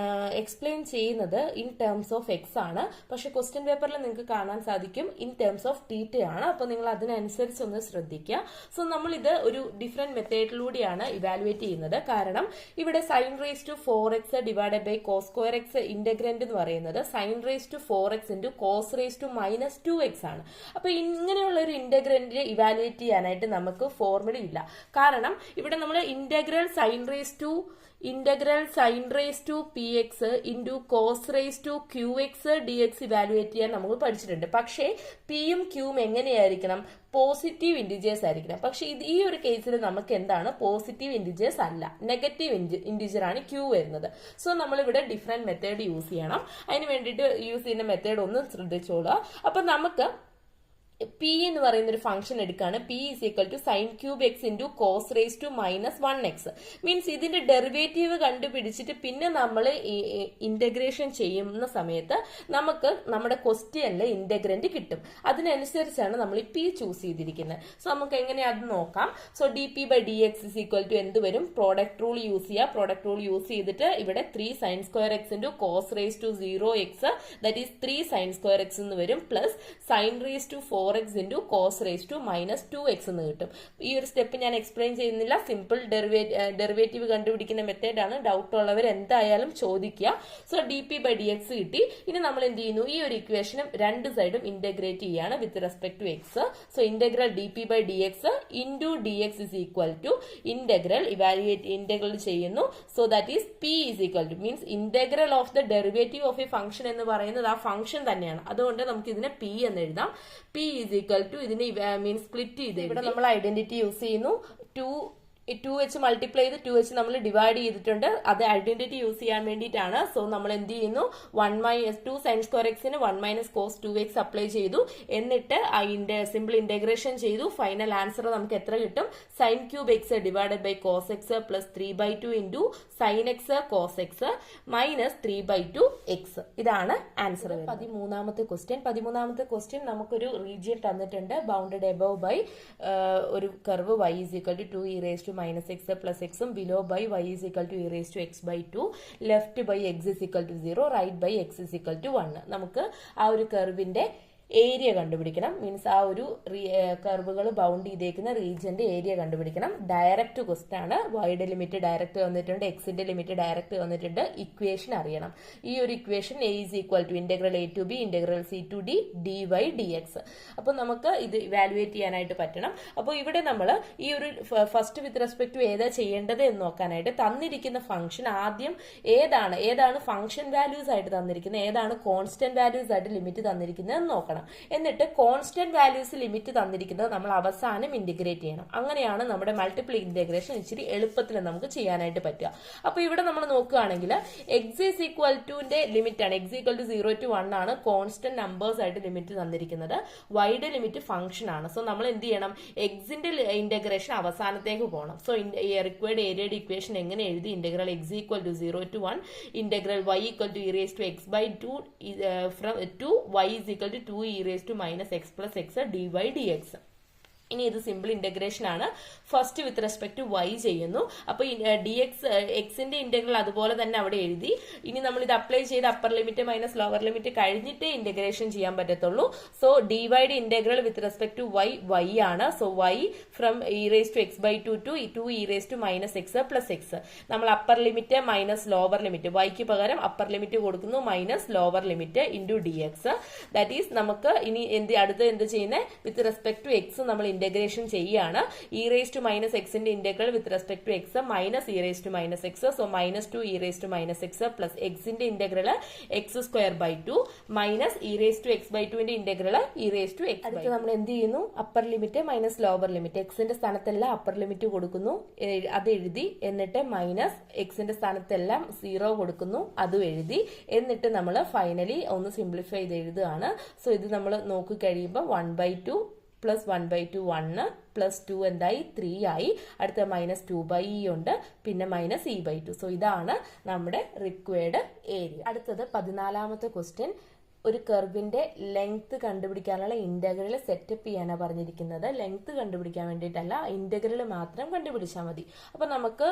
എക്സ്പ്ലെയിൻ ചെയ്യുന്നത് ഇൻ ടേംസ് ഓഫ് എക്സ് ആണ്. പക്ഷെ ക്വസ്റ്റ്യൻ പേപ്പറിൽ നിങ്ങൾക്ക് കാണാൻ സാധിക്കും ഇൻ ടേംസ് ഓഫ് തീറ്റ ആണ്. അപ്പൊ നിങ്ങൾ അതിനനുസരിച്ച് ഒന്ന് ശ്രദ്ധിക്കുക. സോ നമ്മൾ ഇത് ഒരു ഡിഫറെന്റ് മെത്തേഡിലൂടെയാണ് ഇവാലുവേറ്റ് ചെയ്യുന്നത്. കാരണം ഇവിടെ sine raise to 4x divided by cos square x integrand എന്ന് പറയുന്നത് sine raise to 4x into cos raise to minus 2x ആണ്. അപ്പൊ ഇങ്ങനെയുള്ള ഒരു ഇന്റഗ്രന്റ് ഇവാലുവേറ്റ് ചെയ്യാനായിട്ട് നമുക്ക് ഫോർമുല ഇല്ല. കാരണം ഇവിടെ നമ്മൾ integral sine raise to p x into cos raise to q x D x evaluate ചെയ്യാൻ നമുക്ക് പഠിച്ചിട്ടുണ്ട്. പക്ഷേ പിയും ക്യൂവും എങ്ങനെയായിരിക്കണം? പോസിറ്റീവ് ഇന്റിജേഴ്സ് ആയിരിക്കണം. പക്ഷെ ഈ ഒരു കേസിൽ നമുക്ക് എന്താണ്? പോസിറ്റീവ് ഇന്റിജേഴ്സ് അല്ല, നെഗറ്റീവ് ഇന്റിജർ ആണ് ക്യൂ വരുന്നത്. സോ നമ്മൾ ഇവിടെ ഡിഫറെന്റ് മെത്തേഡ് യൂസ് ചെയ്യണം. അതിന് വേണ്ടിയിട്ട് യൂസ് ചെയ്യുന്ന മെത്തേഡ് ഒന്ന് ശ്രദ്ധിച്ചോളുക. അപ്പൊ നമുക്ക് പി എന്ന് പറയുന്ന ഒരു ഫംഗ്ഷൻ എടുക്കുകയാണ്. P is equal to sine cube x into cos raise to minus 1x means ഇതിന്റെ ഡെറിവേറ്റീവ് കണ്ടുപിടിച്ചിട്ട് പിന്നെ നമ്മൾ ഇന്റഗ്രേഷൻ ചെയ്യുന്ന സമയത്ത് നമുക്ക് നമ്മുടെ ക്വസ്റ്റ്യനിൽ ഇന്റഗ്രന്റ് കിട്ടും. അതിനനുസരിച്ചാണ് നമ്മൾ ഈ പി ചൂസ് ചെയ്തിരിക്കുന്നത്. സോ നമുക്ക് എങ്ങനെയാ അത് നോക്കാം. So d P by D X is equal to എന്ത് വരും? പ്രോഡക്റ്റ് റൂൾ യൂസ് ചെയ്യുക. പ്രോഡക്റ്റ് റൂൾ യൂസ് ചെയ്തിട്ട് ഇവിടെ 3 sine square x into cos raise to 0x that is 3 sine square x എന്ന് വരും plus sine raise to 4x into cos raise to minus 2x എന്ന് കിട്ടും. ഈ ഒരു സ്റ്റെപ്പ് ഞാൻ എക്സ്പ്ലെയിൻ ചെയ്യുന്നില്ല. സിമ്പിൾ ഡെറിവേറ്റീവ് കണ്ടുപിടിക്കുന്ന മെത്തേഡാണ്. ഡൗട്ട് ഉള്ളവർ എന്തായാലും ചോദിക്കുക. So d P by D x കിട്ടി. ഇനി നമ്മൾ എന്ത് ചെയ്യുന്നു? ഈ ഒരു ഇക്വേഷനും രണ്ട് സൈഡും ഇന്റഗ്രേറ്റ് ചെയ്യാണ് with respect to X. So integral D P by D X into D X is equal to integral ചെയ്യുന്നു. So that is P is equal to means integral of the derivative of a function എന്ന് പറയുന്നത് ആ ഫംഗ്ഷൻ തന്നെയാണ്. അതുകൊണ്ട് നമുക്ക് ഇതിനെ പി എന്ന് എഴുതാം. പി ഈസ് ഈക്വൽ ടു ഇതിനെ മീൻസ് സ്പ്ലിറ്റ് ചെയ്ത് ഇവിടെ നമ്മൾ ഐഡന്റിറ്റി യൂസ് ചെയ്യുന്നു. 2 വെച്ച് മൾട്ടിപ്ലൈ ചെയ്ത് 2 വെച്ച് നമ്മൾ ഡിവൈഡ് ചെയ്തിട്ടുണ്ട്. അത് ഐഡന്റിറ്റി യൂസ് ചെയ്യാൻ വേണ്ടിയിട്ടാണ്. സോ നമ്മൾ എന്ത് ചെയ്യുന്നു? 2 സൈൻ സ്ക്വയർ എക്സിന് 1 മൈനസ് കോസ് 2x അപ്ലൈ ചെയ്തു. എന്നിട്ട് സിമ്പിൾ ഇന്റഗ്രേഷൻ ചെയ്തു. ഫൈനൽ ആൻസർ നമുക്ക് എത്ര കിട്ടും? Sine cube x divided by cos x plus 3/2 into sine X cos x minus 3/2 x. ഇതാണ് ആൻസർ. 13ാമത്തെ ക്വസ്റ്റ്യൻ നമുക്കൊരു റീജിയൻ തന്നിട്ടുണ്ട്. ബൗണ്ടഡ് എബവ് ബൈ ഒരു curve y is equal to 2 e raised to minus x plus x below by y is equal to e raised to x by 2 left by x is equal to 0 right by x is equal to 1. നമുക്ക് ആ ഒരു കർവിന്റെ ഏരിയ കണ്ടുപിടിക്കണം. മീൻസ് ആ ഒരു കർവുകൾ ബൗണ്ട് ചെയ്തേക്കുന്ന റീജിയന്റെ ഏരിയ കണ്ടുപിടിക്കണം. ഡയറക്റ്റ് ക്വസ്റ്റ്യൻ ആണ്. വൈയുടെ ലിമിറ്റ് ഡയറക്റ്റ് വന്നിട്ടുണ്ട്, എക്സിന്റെ ലിമിറ്റ് ഡയറക്റ്റ് വന്നിട്ടുണ്ട്. ഇക്വേഷൻ അറിയണം. ഈ ഒരു equation A is equal to integral A to B integral C to D d y d x. അപ്പൊ നമുക്ക് ഇത് ഇവാലുവേറ്റ് ചെയ്യാനായിട്ട് പറ്റണം. അപ്പോൾ ഇവിടെ നമ്മൾ ഈ ഒരു ഫസ്റ്റ് വിത്ത് റെസ്പെക്ട് ടു ഏതാ ചെയ്യേണ്ടത് എന്ന് നോക്കാനായിട്ട് തന്നിരിക്കുന്ന ഫംഗ്ഷൻ ആദ്യം ഏതാണ് ഫംഗ്ഷൻ വാല്യൂസ് ആയിട്ട് തന്നിരിക്കുന്നത്, ഏതാണ് കോൺസ്റ്റന്റ് വാല്യൂസ് ആയിട്ട് ലിമിറ്റ് തന്നിരിക്കുന്നത് എന്ന് നോക്കണം. എന്നിട്ട് കോൺസ്റ്റന്റ് വാല്യൂസ് ലിമിറ്റ് തന്നിരിക്കുന്നത് നമ്മൾ അവസാനം ഇന്റഗ്രേറ്റ് ചെയ്യണം. അങ്ങനെയാണ് നമ്മുടെ മൾട്ടിപ്പിൾ ഇന്റഗ്രേഷൻ ഇച്ചിരി എളുപ്പത്തിൽ നമുക്ക് ചെയ്യാനായിട്ട് പറ്റുക. അപ്പൊ ഇവിടെ നമ്മൾ നോക്കുകയാണെങ്കിൽ എക്സ് ഈസ് ഈക്വൽ ടുന്റെ ലിമിറ്റ് ആണ്. എക്സ് ഈക്വൽ ടു 0 to 1 ആണ് കോൺസ്റ്റന്റ് നമ്പേഴ്സ് ആയിട്ട് ലിമിറ്റ് തന്നിരിക്കുന്നത്. വൈയുടെ ലിമിറ്റ് ഫംഗ്ഷൻ ആണ്. സോ നമ്മൾ എന്ത് ചെയ്യണം? എക്സിന്റെ ഇന്റഗ്രേഷൻ അവസാനത്തേക്ക് പോകണം. സോ റിക്വയർഡ് ഏരിയയുടെ ഇക്വേഷൻ എങ്ങനെ എഴുതി? Integral x equal to 0 to 1 integral y equal to e raised to x by 2 to y is equal to 2 e raised to minus x plus x dy dx. ഇനി ഇത് സിമ്പിൾ ഇന്റഗ്രേഷൻ ആണ്. First with respect to y ചെയ്യുന്നു. അപ്പൊ ഡി എക്സ് എക്സിന്റെ ഇന്റഗ്രൽ അതുപോലെ തന്നെ അവിടെ എഴുതി. ഇനി നമ്മൾ ഇത് അപ്ലൈ ചെയ്ത് upper limit minus lower limit കഴിഞ്ഞിട്ടേ ഇന്റഗ്രേഷൻ ചെയ്യാൻ പറ്റത്തുള്ളൂ. സോ ഡി വൈയുടെ integral with respect to Y ആണ്. So Y from E raise to X by 2 to E raise to minus X plus X. നമ്മൾ upper limit minus lower limit, വൈക്ക് പകരം അപ്പർ ലിമിറ്റ് കൊടുക്കുന്നു, minus lower limit into D X. That is നമുക്ക് ഇനി അടുത്ത് എന്ത് ചെയ്യുന്നത്, വിത്ത് റെസ്പെക്ട് ടു എക്സ് നമ്മൾ ഇന്റഗ്രേഷൻ ചെയ്യാണ്. ഇ റേസ് ടു മൈനസ് എക്സിന്റെ integral with respect to X minus E raise to minus X. So minus 2 E raise to minus X plus എക്സിന്റെ integral X square by 2 minus E raise to X by 2ന്റെ integral E raise to X. അടുത്ത് നമ്മൾ എന്ത് ചെയ്യുന്നു, upper limit minus lower limit, എക്സിന്റെ സ്ഥാനത്തെല്ലാം അപ്പർ ലിമിറ്റ് കൊടുക്കുന്നു, അത് എഴുതി. എന്നിട്ട് മൈനസ് എക്സിന്റെ സ്ഥാനത്തെല്ലാം 0 കൊടുക്കുന്നു, അതും എഴുതി. എന്നിട്ട് നമ്മൾ ഫൈനലി ഒന്ന് സിംപ്ലിഫൈ ചെയ്ത് എഴുതുകയാണ്. സോ ഇത് നമ്മൾ നോക്കി കഴിയുമ്പോൾ 1/2 പ്ലസ് 1/2 1 പ്ലസ് 2 എന്തായി 3 ആയി. അടുത്ത മൈനസ് 2/e ഉണ്ട്, പിന്നെ മൈനസ് e/2. സോ ഇതാണ് നമ്മുടെ റിക്വയർഡ് ഏരിയ. അടുത്തത് 14ാമത്തെ ക്വസ്റ്റ്യൻ. ഒരു കർവിന്റെ ലെങ്ത് കണ്ടുപിടിക്കാനുള്ള ഇന്റഗ്രൽ സെറ്റപ്പ് ചെയ്യാനാണ് പറഞ്ഞിരിക്കുന്നത്. ലെങ്ത് കണ്ടുപിടിക്കാൻ വേണ്ടിയിട്ടല്ല, ഇന്റഗ്രൽ മാത്രം കണ്ടുപിടിച്ചാൽ മതി. അപ്പൊ നമുക്ക്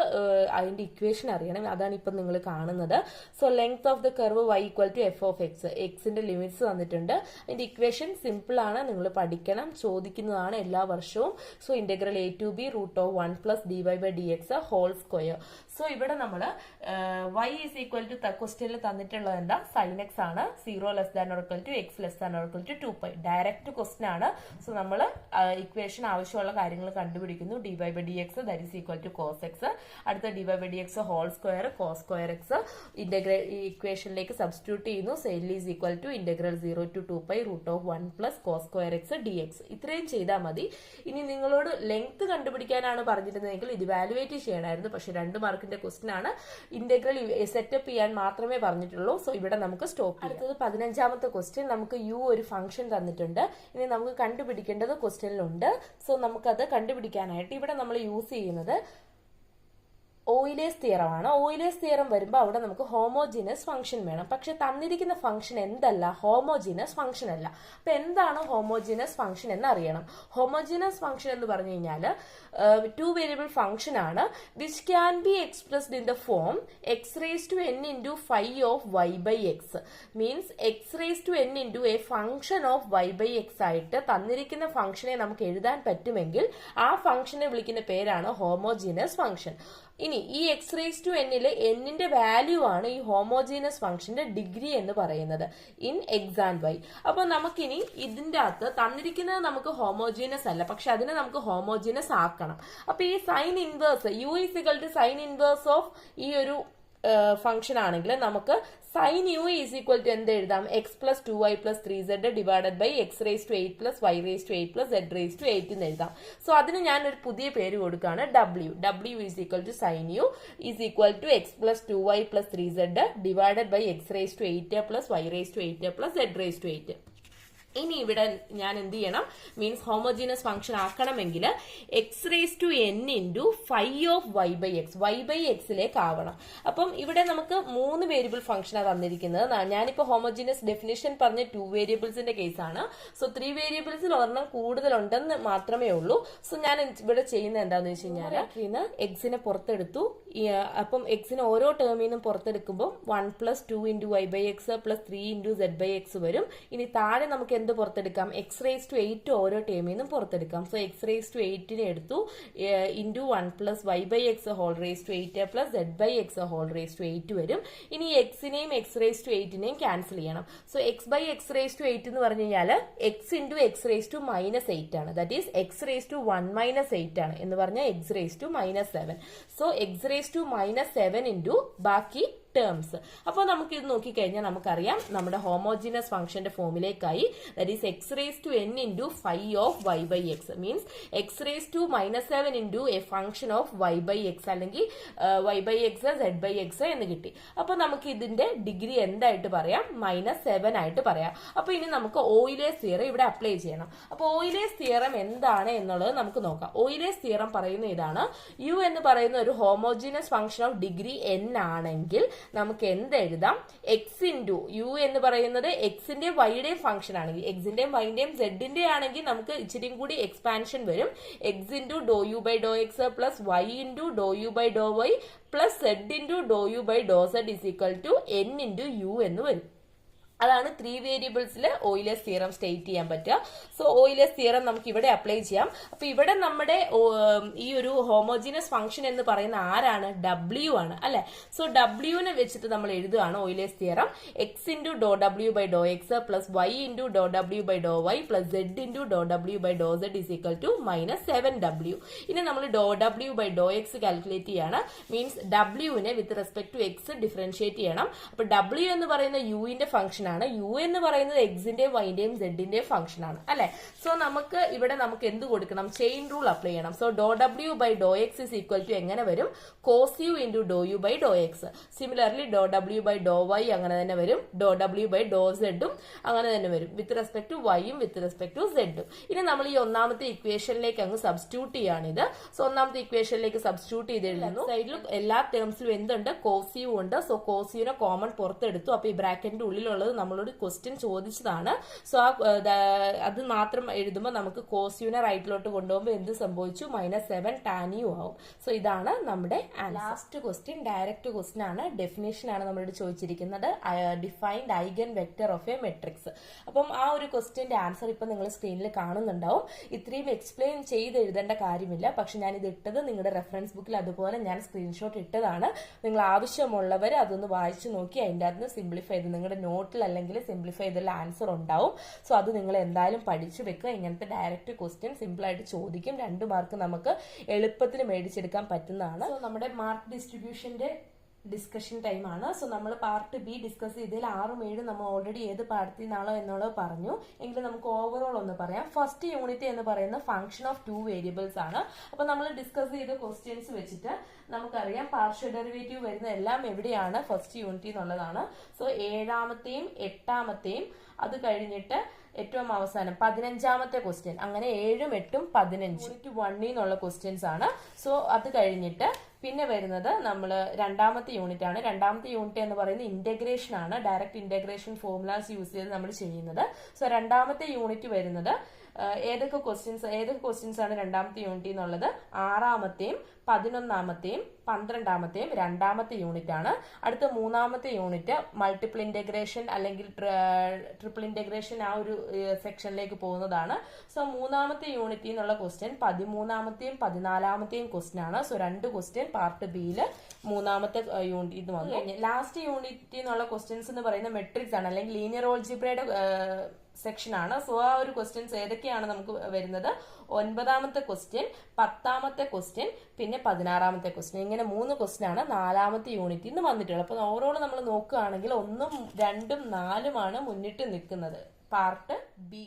അതിന്റെ ഇക്വേഷൻ അറിയണം, അതാണ് ഇപ്പൊ നിങ്ങൾ കാണുന്നത്. So length of the curve y equal to f of x, എക്സിന്റെ ലിമിറ്റ്സ് തന്നിട്ടുണ്ട്. അതിന്റെ ഇക്വേഷൻ സിമ്പിൾ ആണ്, നിങ്ങൾ പഠിക്കണം, ചോദിക്കുന്നതാണ് എല്ലാ വർഷവും. So integral a to b root of 1 plus d y by D x whole square. So ഇവിടെ നമ്മൾ y ഈസ് ഈക്വൽ ടു ക്വസ്റ്റ്യനിൽ തന്നിട്ടുള്ളത് എന്താ, സൈൻ എക്സ് ആണ്. 0 less than or equal to x less than or equal to 2π. Direct question ആണ്. സോ നമ്മൾ ഇക്വേഷൻ ആവശ്യമുള്ള കാര്യങ്ങൾ കണ്ടുപിടിക്കുന്നു. dy by dx that is equal to cos x. അടുത്ത dy by dx whole square cos square x. ഇന്റഗ്രൽ ഇക്വേഷനിലേക്ക് സബ്സ്റ്റിറ്റ്യൂട്ട് ചെയ്യുന്നു. So L is equal to integral 0 to 2π root of 1 plus cos square x dx. ഇത്രയും ചെയ്താൽ മതി. ഇനി നിങ്ങളോട് ലെങ്ത് കണ്ടുപിടിക്കാനാണ് പറഞ്ഞിരുന്നതെങ്കിൽ ഇത് വാലുവേറ്റ് ചെയ്യണമായിരുന്നു. പക്ഷെ 2 മാർക്കിന്റെ ക്വസ്റ്റ്യൻ ആണ്. ഇന്റഗ്രൽ സെറ്റപ്പ് ചെയ്യാൻ മാത്രമേ പറഞ്ഞിട്ടുള്ളൂ. സോ ഇവിടെ നമുക്ക് സ്റ്റോപ്പ്. അടുത്തത് 15ാമത്തെ ക്വസ്റ്റ്യൻ. നമുക്ക് യു ഒരു ഫംഗ്ഷൻ തന്നിട്ടുണ്ട്. ഇനി നമുക്ക് കണ്ടുപിടിക്കേണ്ടത് ക്വസ്റ്റ്യനിലുണ്ട്. സോ നമുക്കത് കണ്ടുപിടിക്കാനായിട്ട് ഇവിടെ നമ്മൾ യൂസ് ചെയ്യുന്നത് ഓയിലേഴ്സ് തിയറം ആണ്. ഓയിലേഴ്സ് തിയറം വരുമ്പോൾ അവിടെ നമുക്ക് ഹോമോജീനസ് ഫംഗ്ഷൻ വേണം. പക്ഷെ തന്നിരിക്കുന്ന ഫംഗ്ഷൻ എന്തല്ല, ഹോമോജീനസ് ഫംഗ്ഷൻ അല്ല. അപ്പൊ എന്താണ് ഹോമോജീനസ് ഫംഗ്ഷൻ എന്ന് അറിയണം. ഹോമോജീനസ് ഫംഗ്ഷൻ എന്ന് പറഞ്ഞു കഴിഞ്ഞാൽ 2 വേരിയബിൾ ഫംഗ്ഷൻ ആണ്, which can be expressed in the form x raise to N into phi of Y by X. Means X raise to N into a function of Y by x ആയിട്ട് തന്നിരിക്കുന്ന ഫംഗ്ഷനെ നമുക്ക് എഴുതാൻ പറ്റുമെങ്കിൽ ആ ഫംഗ്ഷനെ വിളിക്കുന്ന പേരാണ് ഹോമോജീനസ് ഫംഗ്ഷൻ. ഇനി ഈ എക്സ് റേസ് ടു എന്നിൽ എന്നിന്റെ വാല്യൂ ആണ് ഈ ഹോമോജീനസ് ഫംഗ്ഷന്റെ ഡിഗ്രി എന്ന് പറയുന്നത് ഇൻ എക്സ് ആൻഡ് വൈ. അപ്പൊ നമുക്കിനി ഇതിന്റെ അകത്ത് തന്നിരിക്കുന്നത് നമുക്ക് ഹോമോജീനസ് അല്ല, പക്ഷെ അതിനെ നമുക്ക് ഹോമോജീനസ് ആക്കണം. അപ്പൊ ഈ sine inverse u is equal to sine inverse of ഈ ഒരു ഫംഗ്ഷൻ ആണെങ്കിൽ നമുക്ക് sine U is equal to എന്ത് എഴുതാം, x plus 2y plus 3z divided by X raise to 8 plus Y raise to 8 plus Z raise to 8 എന്ന് എഴുതാം. സോ അതിന് ഞാൻ ഒരു പുതിയ പേര് കൊടുക്കുകയാണ്, w is equal to sine U is equal to X plus 2y plus 3z divided by X raise to 8 plus Y raise to 8 plus Z raise to 8. ഇനി ഇവിടെ ഞാൻ എന്ത് ചെയ്യണം, മീൻസ് ഹോമോജീനസ് ഫംഗ്ഷൻ ആക്കണമെങ്കിൽ X raise to N into phi of Y by X, Y by എക്സിലേക്ക് ആവണം. അപ്പം ഇവിടെ നമുക്ക് 3 വേരിയബിൾ ഫംഗ്ഷനാണ് തന്നിരിക്കുന്നത്. ഞാനിപ്പോൾ ഹോമോജീനസ് ഡെഫിനിഷൻ പറഞ്ഞ 2 വേരിയബിൾസിന്റെ കേസാണ്. സോ 3 വേരിയബിൾസിൽ ഒരെണ്ണം കൂടുതലുണ്ടെന്ന് മാത്രമേ ഉള്ളൂ. സോ ഞാൻ ഇവിടെ ചെയ്യുന്നത് എന്താണെന്ന് വെച്ച് കഴിഞ്ഞാൽ എക്സിനെ പുറത്തെടുത്തു. അപ്പം എക്സിന് ഓരോ ടേമിൽ നിന്നും പുറത്തെടുക്കുമ്പോൾ 1 plus 2 into y by x plus 3 into zed by x വരും. ഇനി താഴെ നമുക്ക് എന്ത് പുറത്തെടുക്കാം, എക്സ് റേസ് ടു 8 ഓരോ ടേമിൽ നിന്നും പുറത്തെടുക്കാം. സോ എക്സ് റേസ് ടു 8നെ എടുത്തു into 1 plus y by x whole raise to 8 plus zed by x whole raise to 8 വരും. ഇനി എക്സിനെയും എക്സ് റേസ് ടു 8നെയും ക്യാൻസൽ ചെയ്യണം. So x by X raise to 8 എന്ന് പറഞ്ഞു കഴിഞ്ഞാൽ x into x raise to minus 8 ആണ്. That is X raise to 1 minus 8 ആണ് എന്ന് പറഞ്ഞാൽ x raise to minus 7. So X raise to minus 7 into ബാക്കി ടേംസ്. അപ്പോൾ നമുക്ക് ഇത് നോക്കിക്കഴിഞ്ഞാൽ നമുക്കറിയാം നമ്മുടെ ഹോമോജീനസ് ഫംഗ്ഷന്റെ ഫോമിലേക്കായി. That is X raise to N into phi of Y by X means X raise to minus 7 into a function of Y by X അല്ലെങ്കിൽ Y by X Z by X എന്ന് കിട്ടി. അപ്പൊ നമുക്ക് ഇതിന്റെ ഡിഗ്രി എന്തായിട്ട് പറയാം, -7 ആയിട്ട് പറയാം. അപ്പൊ ഇനി നമുക്ക് ഓയിലേഴ്സ് തിയറം ഇവിടെ അപ്ലൈ ചെയ്യണം. അപ്പൊ ഓയിലേഴ്സ് തിയറം എന്താണ് എന്നുള്ളത് നമുക്ക് നോക്കാം. ഓയിലേഴ്സ് തിയറം പറയുന്ന ഇതാണ്, യു എന്ന് പറയുന്ന ഒരു homogeneous function of degree n ആണെങ്കിൽ നമുക്ക് എന്ത് എഴുതാം, എക്സ് ഇൻറ്റു യു എന്ന് പറയുന്നത് എക്സിന്റെയും വൈയുടെയും ഫംഗ്ഷൻ ആണെങ്കിൽ, എക്സിന്റെയും വൈന്റെയും സെഡിന്റെ ആണെങ്കിൽ നമുക്ക് ഇച്ചിരിയും കൂടി എക്സ്പാൻഷൻ വരും. X into do u by Dr X plus Y into do u by Dr Y plus Z into do u by Dr Z is equal to N into u എന്ന് വരും. അതാണ് 3 വേരിയബിൾസിൽ ഓയിലേഴ്സ് തിയറം സ്റ്റേറ്റ് ചെയ്യാൻ പറ്റുക. സോ ഓയിലേഴ്സ് തിയറം നമുക്ക് ഇവിടെ അപ്ലൈ ചെയ്യാം. അപ്പൊ ഇവിടെ നമ്മുടെ ഈ ഒരു ഹോമോജീനസ് ഫംഗ്ഷൻ എന്ന് പറയുന്ന ആരാണ്, ഡബ്ല്യു ആണ് അല്ലെ. സോ ഡബ്ല്യുവിനെ വെച്ചിട്ട് നമ്മൾ എഴുതുകയാണ് Euler's theorem. X into doh W by Dr X plus Y into doh W by Dr Y plus Z into doh W by Dr Z is equal to minus 7w. ഇനി നമ്മൾ doh W by Dr X calculate ചെയ്യാണ്. മീൻസ് ഡബ്ല്യുവിനെ with respect to X differentiate ചെയ്യണം. അപ്പൊ ഡബ്ല്യു എന്ന് പറയുന്ന യുവിന്റെ ഫംഗ്ഷൻ ആണ്, യു എന്ന് പറയുന്നത് എക്സിന്റെയും വൈന്റെയും സെഡിന്റെയും ഫംഗ്ഷൻ ആണ് അല്ലെ. സോ നമുക്ക് ഇവിടെ നമുക്ക് എന്ത് കൊടുക്കണം, ചെയിൻ റൂൾ അപ്ലൈ ചെയ്യണം. So do W by Dr x is equal to എങ്ങനെ വരും, cos u into do u by Dr x. Similarly do W by Dr y അങ്ങനെ തന്നെ വരും, ഡോ ഡബ്ല്യു ബൈ ഡോ സെഡും അങ്ങനെ തന്നെ വരും, വിത്ത് റെസ്പെക്ട് ടു വൈയും വിത്ത് റെസ്പെക്ട് ടു സെഡും. ഇനി നമ്മൾ ഈ ഒന്നാമത്തെ ഇക്വേഷനിലേക്ക് അങ്ങ് സബ്സ്റ്റിറ്റ്യൂട്ട് ചെയ്യാണിത്. സോ ഒന്നാമത്തെ ഇക്വേഷനിലേക്ക് സബ്സ്റ്റിറ്റ്യൂട്ട് ചെയ്ത് എഴുതുന്നു. സൈഡിലും എല്ലാ ടേംസിലും എന്തുണ്ട്, കോസ് യു ഉണ്ട്. സോ കോസ് യുനെ കോമൺ പുറത്തെടുത്തു. അപ്പൊ ഈ ബ്രാക്കറ്റിന്റെ ഉള്ളിലുള്ളത് നമ്മളോട് ക്വസ്റ്റ്യൻ ചോദിച്ചതാണ്. സോ അത് മാത്രം എഴുതുമ്പോൾ നമുക്ക് കോസ് യുനെ റൈറ്റിലോട്ട് കൊണ്ടുപോകുമ്പോൾ എന്ത് സംഭവിച്ചു, -7 tan u ആവും. സോ ഇതാണ് നമ്മുടെ ലാസ്റ്റ് ക്വസ്റ്റ്യൻ. ഡയറക്റ്റ് ക്വസ്റ്റ്യൻ ആണ്, ഡെഫിനേഷൻ ആണ് നമ്മളോട് ചോദിച്ചിരിക്കുന്നത്. Defined eigen vector of A matrix. അപ്പം ആ ഒരു ക്വസ്റ്റ്യന്റെ ആൻസർ ഇപ്പൊ നിങ്ങൾ സ്ക്രീനിൽ കാണുന്നുണ്ടാവും. ഇത്രയും എക്സ്പ്ലെയിൻ ചെയ്ത് എഴുതേണ്ട കാര്യമില്ല. പക്ഷെ ഞാൻ ഇത് ഇട്ടത് നിങ്ങളുടെ റെഫറൻസ് ബുക്കിൽ അതുപോലെ ഞാൻ സ്ക്രീൻഷോട്ട് ഇട്ടതാണ്. നിങ്ങൾ ആവശ്യമുള്ളവർ അതൊന്ന് വായിച്ചു നോക്കി അതിൻ്റെ അകത്ത് സിംപ്ലിഫൈ ചെയ്ത് നിങ്ങളുടെ നോട്ടിൽ അല്ലെങ്കിൽ സിംപ്ലിഫൈ ചെയ്തുള്ള ആൻസർ ഉണ്ടാവും. സോ അത് നിങ്ങൾ എന്തായാലും പഠിച്ചു വെക്കുക. ഇങ്ങനത്തെ ഡയറക്റ്റ് ക്വസ്റ്റ്യൻ സിമ്പിൾ ആയിട്ട് ചോദിക്കും. 2 മാർക്ക് നമുക്ക് എളുപ്പത്തിൽ മേടിച്ചെടുക്കാൻ പറ്റുന്നതാണ്. സോ നമ്മുടെ മാർക്ക് ഡിസ്ട്രിബ്യൂഷന്റെ ഡിസ്കഷൻ ടൈമാണ്. സോ നമ്മൾ പാർട്ട് ബി ഡിസ്കസ് ചെയ്തതിൽ 6ഉം 7ഉം നമ്മൾ ഓൾറെഡി ഏത് പാർട്ടിൽ നിന്നാണോ എന്നുള്ളത് പറഞ്ഞു. എങ്കിലും നമുക്ക് ഓവറോൾ ഒന്ന് പറയാം. ഫസ്റ്റ് യൂണിറ്റ് എന്ന് പറയുന്ന ഫംഗ്ഷൻ ഓഫ് 2 വേരിയബിൾസ് ആണ്. അപ്പൊ നമ്മൾ ഡിസ്കസ് ചെയ്ത ക്വസ്റ്റ്യൻസ് വെച്ചിട്ട് നമുക്കറിയാം പാർഷ്യൽ ഡെറിവേറ്റീവ് വരുന്ന എല്ലാം എവിടെയാണ്, ഫസ്റ്റ് യൂണിറ്റ് എന്നുള്ളതാണ്. സോ 7ാമത്തെയും 8ാമത്തെയും അത് കഴിഞ്ഞിട്ട് ഏറ്റവും അവസാനം 15ാമത്തെ ക്വസ്റ്റ്യൻ, അങ്ങനെ 7ഉം 8ഉം 15 യൂണിറ്റ് 1 എന്നുള്ള ക്വസ്റ്റ്യൻസ് ആണ്. സോ അത് കഴിഞ്ഞിട്ട് പിന്നെ വരുന്നത് നമ്മൾ 2ാമത്തെ യൂണിറ്റ് ആണ്. 2ാമത്തെ യൂണിറ്റ് എന്ന് പറയുന്നത് ഇന്റഗ്രേഷൻ ആണ്. ഡയറക്റ്റ് ഇന്റഗ്രേഷൻ ഫോർമുലാസ് യൂസ് ചെയ്ത് നമ്മൾ ചെയ്യുന്നത്. സോ 2ാമത്തെ യൂണിറ്റ് വരുന്നത് ഏതൊക്കെ ക്വസ്റ്റ്യൻസ് ആണ് 2ാമത്തെ യൂണിറ്റ് എന്നുള്ളത് 6ാമത്തെയും 11ാമത്തെയും 12ാമത്തെയും 2ാമത്തെ യൂണിറ്റ് ആണ്. അടുത്ത 3ാമത്തെ യൂണിറ്റ് മൾട്ടിപ്പിൾ ഇന്റഗ്രേഷൻ അല്ലെങ്കിൽ ട്രിപ്പിൾ ഇന്റഗ്രേഷൻ ആ ഒരു സെക്ഷനിലേക്ക് പോകുന്നതാണ്. സോ 3ാമത്തെ യൂണിറ്റിൽ നിന്നുള്ള ക്വസ്റ്റ്യൻ 13ാമത്തെയും 14ാമത്തെയും ക്വസ്റ്റ്യൻ ആണ്. സോ 2 ക്വസ്റ്റ്യൻ പാർട്ട് ബിയിൽ 3ാമത്തെ യൂണിറ്റ് ഇത് വന്നു. ലാസ്റ്റ് യൂണിറ്റിൽ നിന്നുള്ള ക്വസ്റ്റ്യൻസ് എന്ന് പറയുന്ന മെട്രിക്സ് ആണ് അല്ലെങ്കിൽ ലീനിയർ ഓൾജിബ്രയുടെ സെക്ഷൻ ആണ്. സോ ആ ഒരു ക്വസ്റ്റ്യൻസ് ഏതൊക്കെയാണ് നമുക്ക് വരുന്നത്, 9ാമത്തെ ക്വസ്റ്റ്യൻ, 10ാമത്തെ ക്വസ്റ്റ്യൻ, പിന്നെ 16ാമത്തെ ക്വസ്റ്റ്യൻ. ഇങ്ങനെ 3 ക്വസ്റ്റ്യൻ ആണ് 4ാമത്തെ യൂണിറ്റിൽ നിന്ന് വന്നിട്ടുള്ളത്. അപ്പൊ ഓവറോൾ നമ്മൾ നോക്കുകയാണെങ്കിൽ 1ഉം 2ഉം 4ഉം ആണ് മുന്നിട്ട് നിൽക്കുന്നത് പാർട്ട് ബി.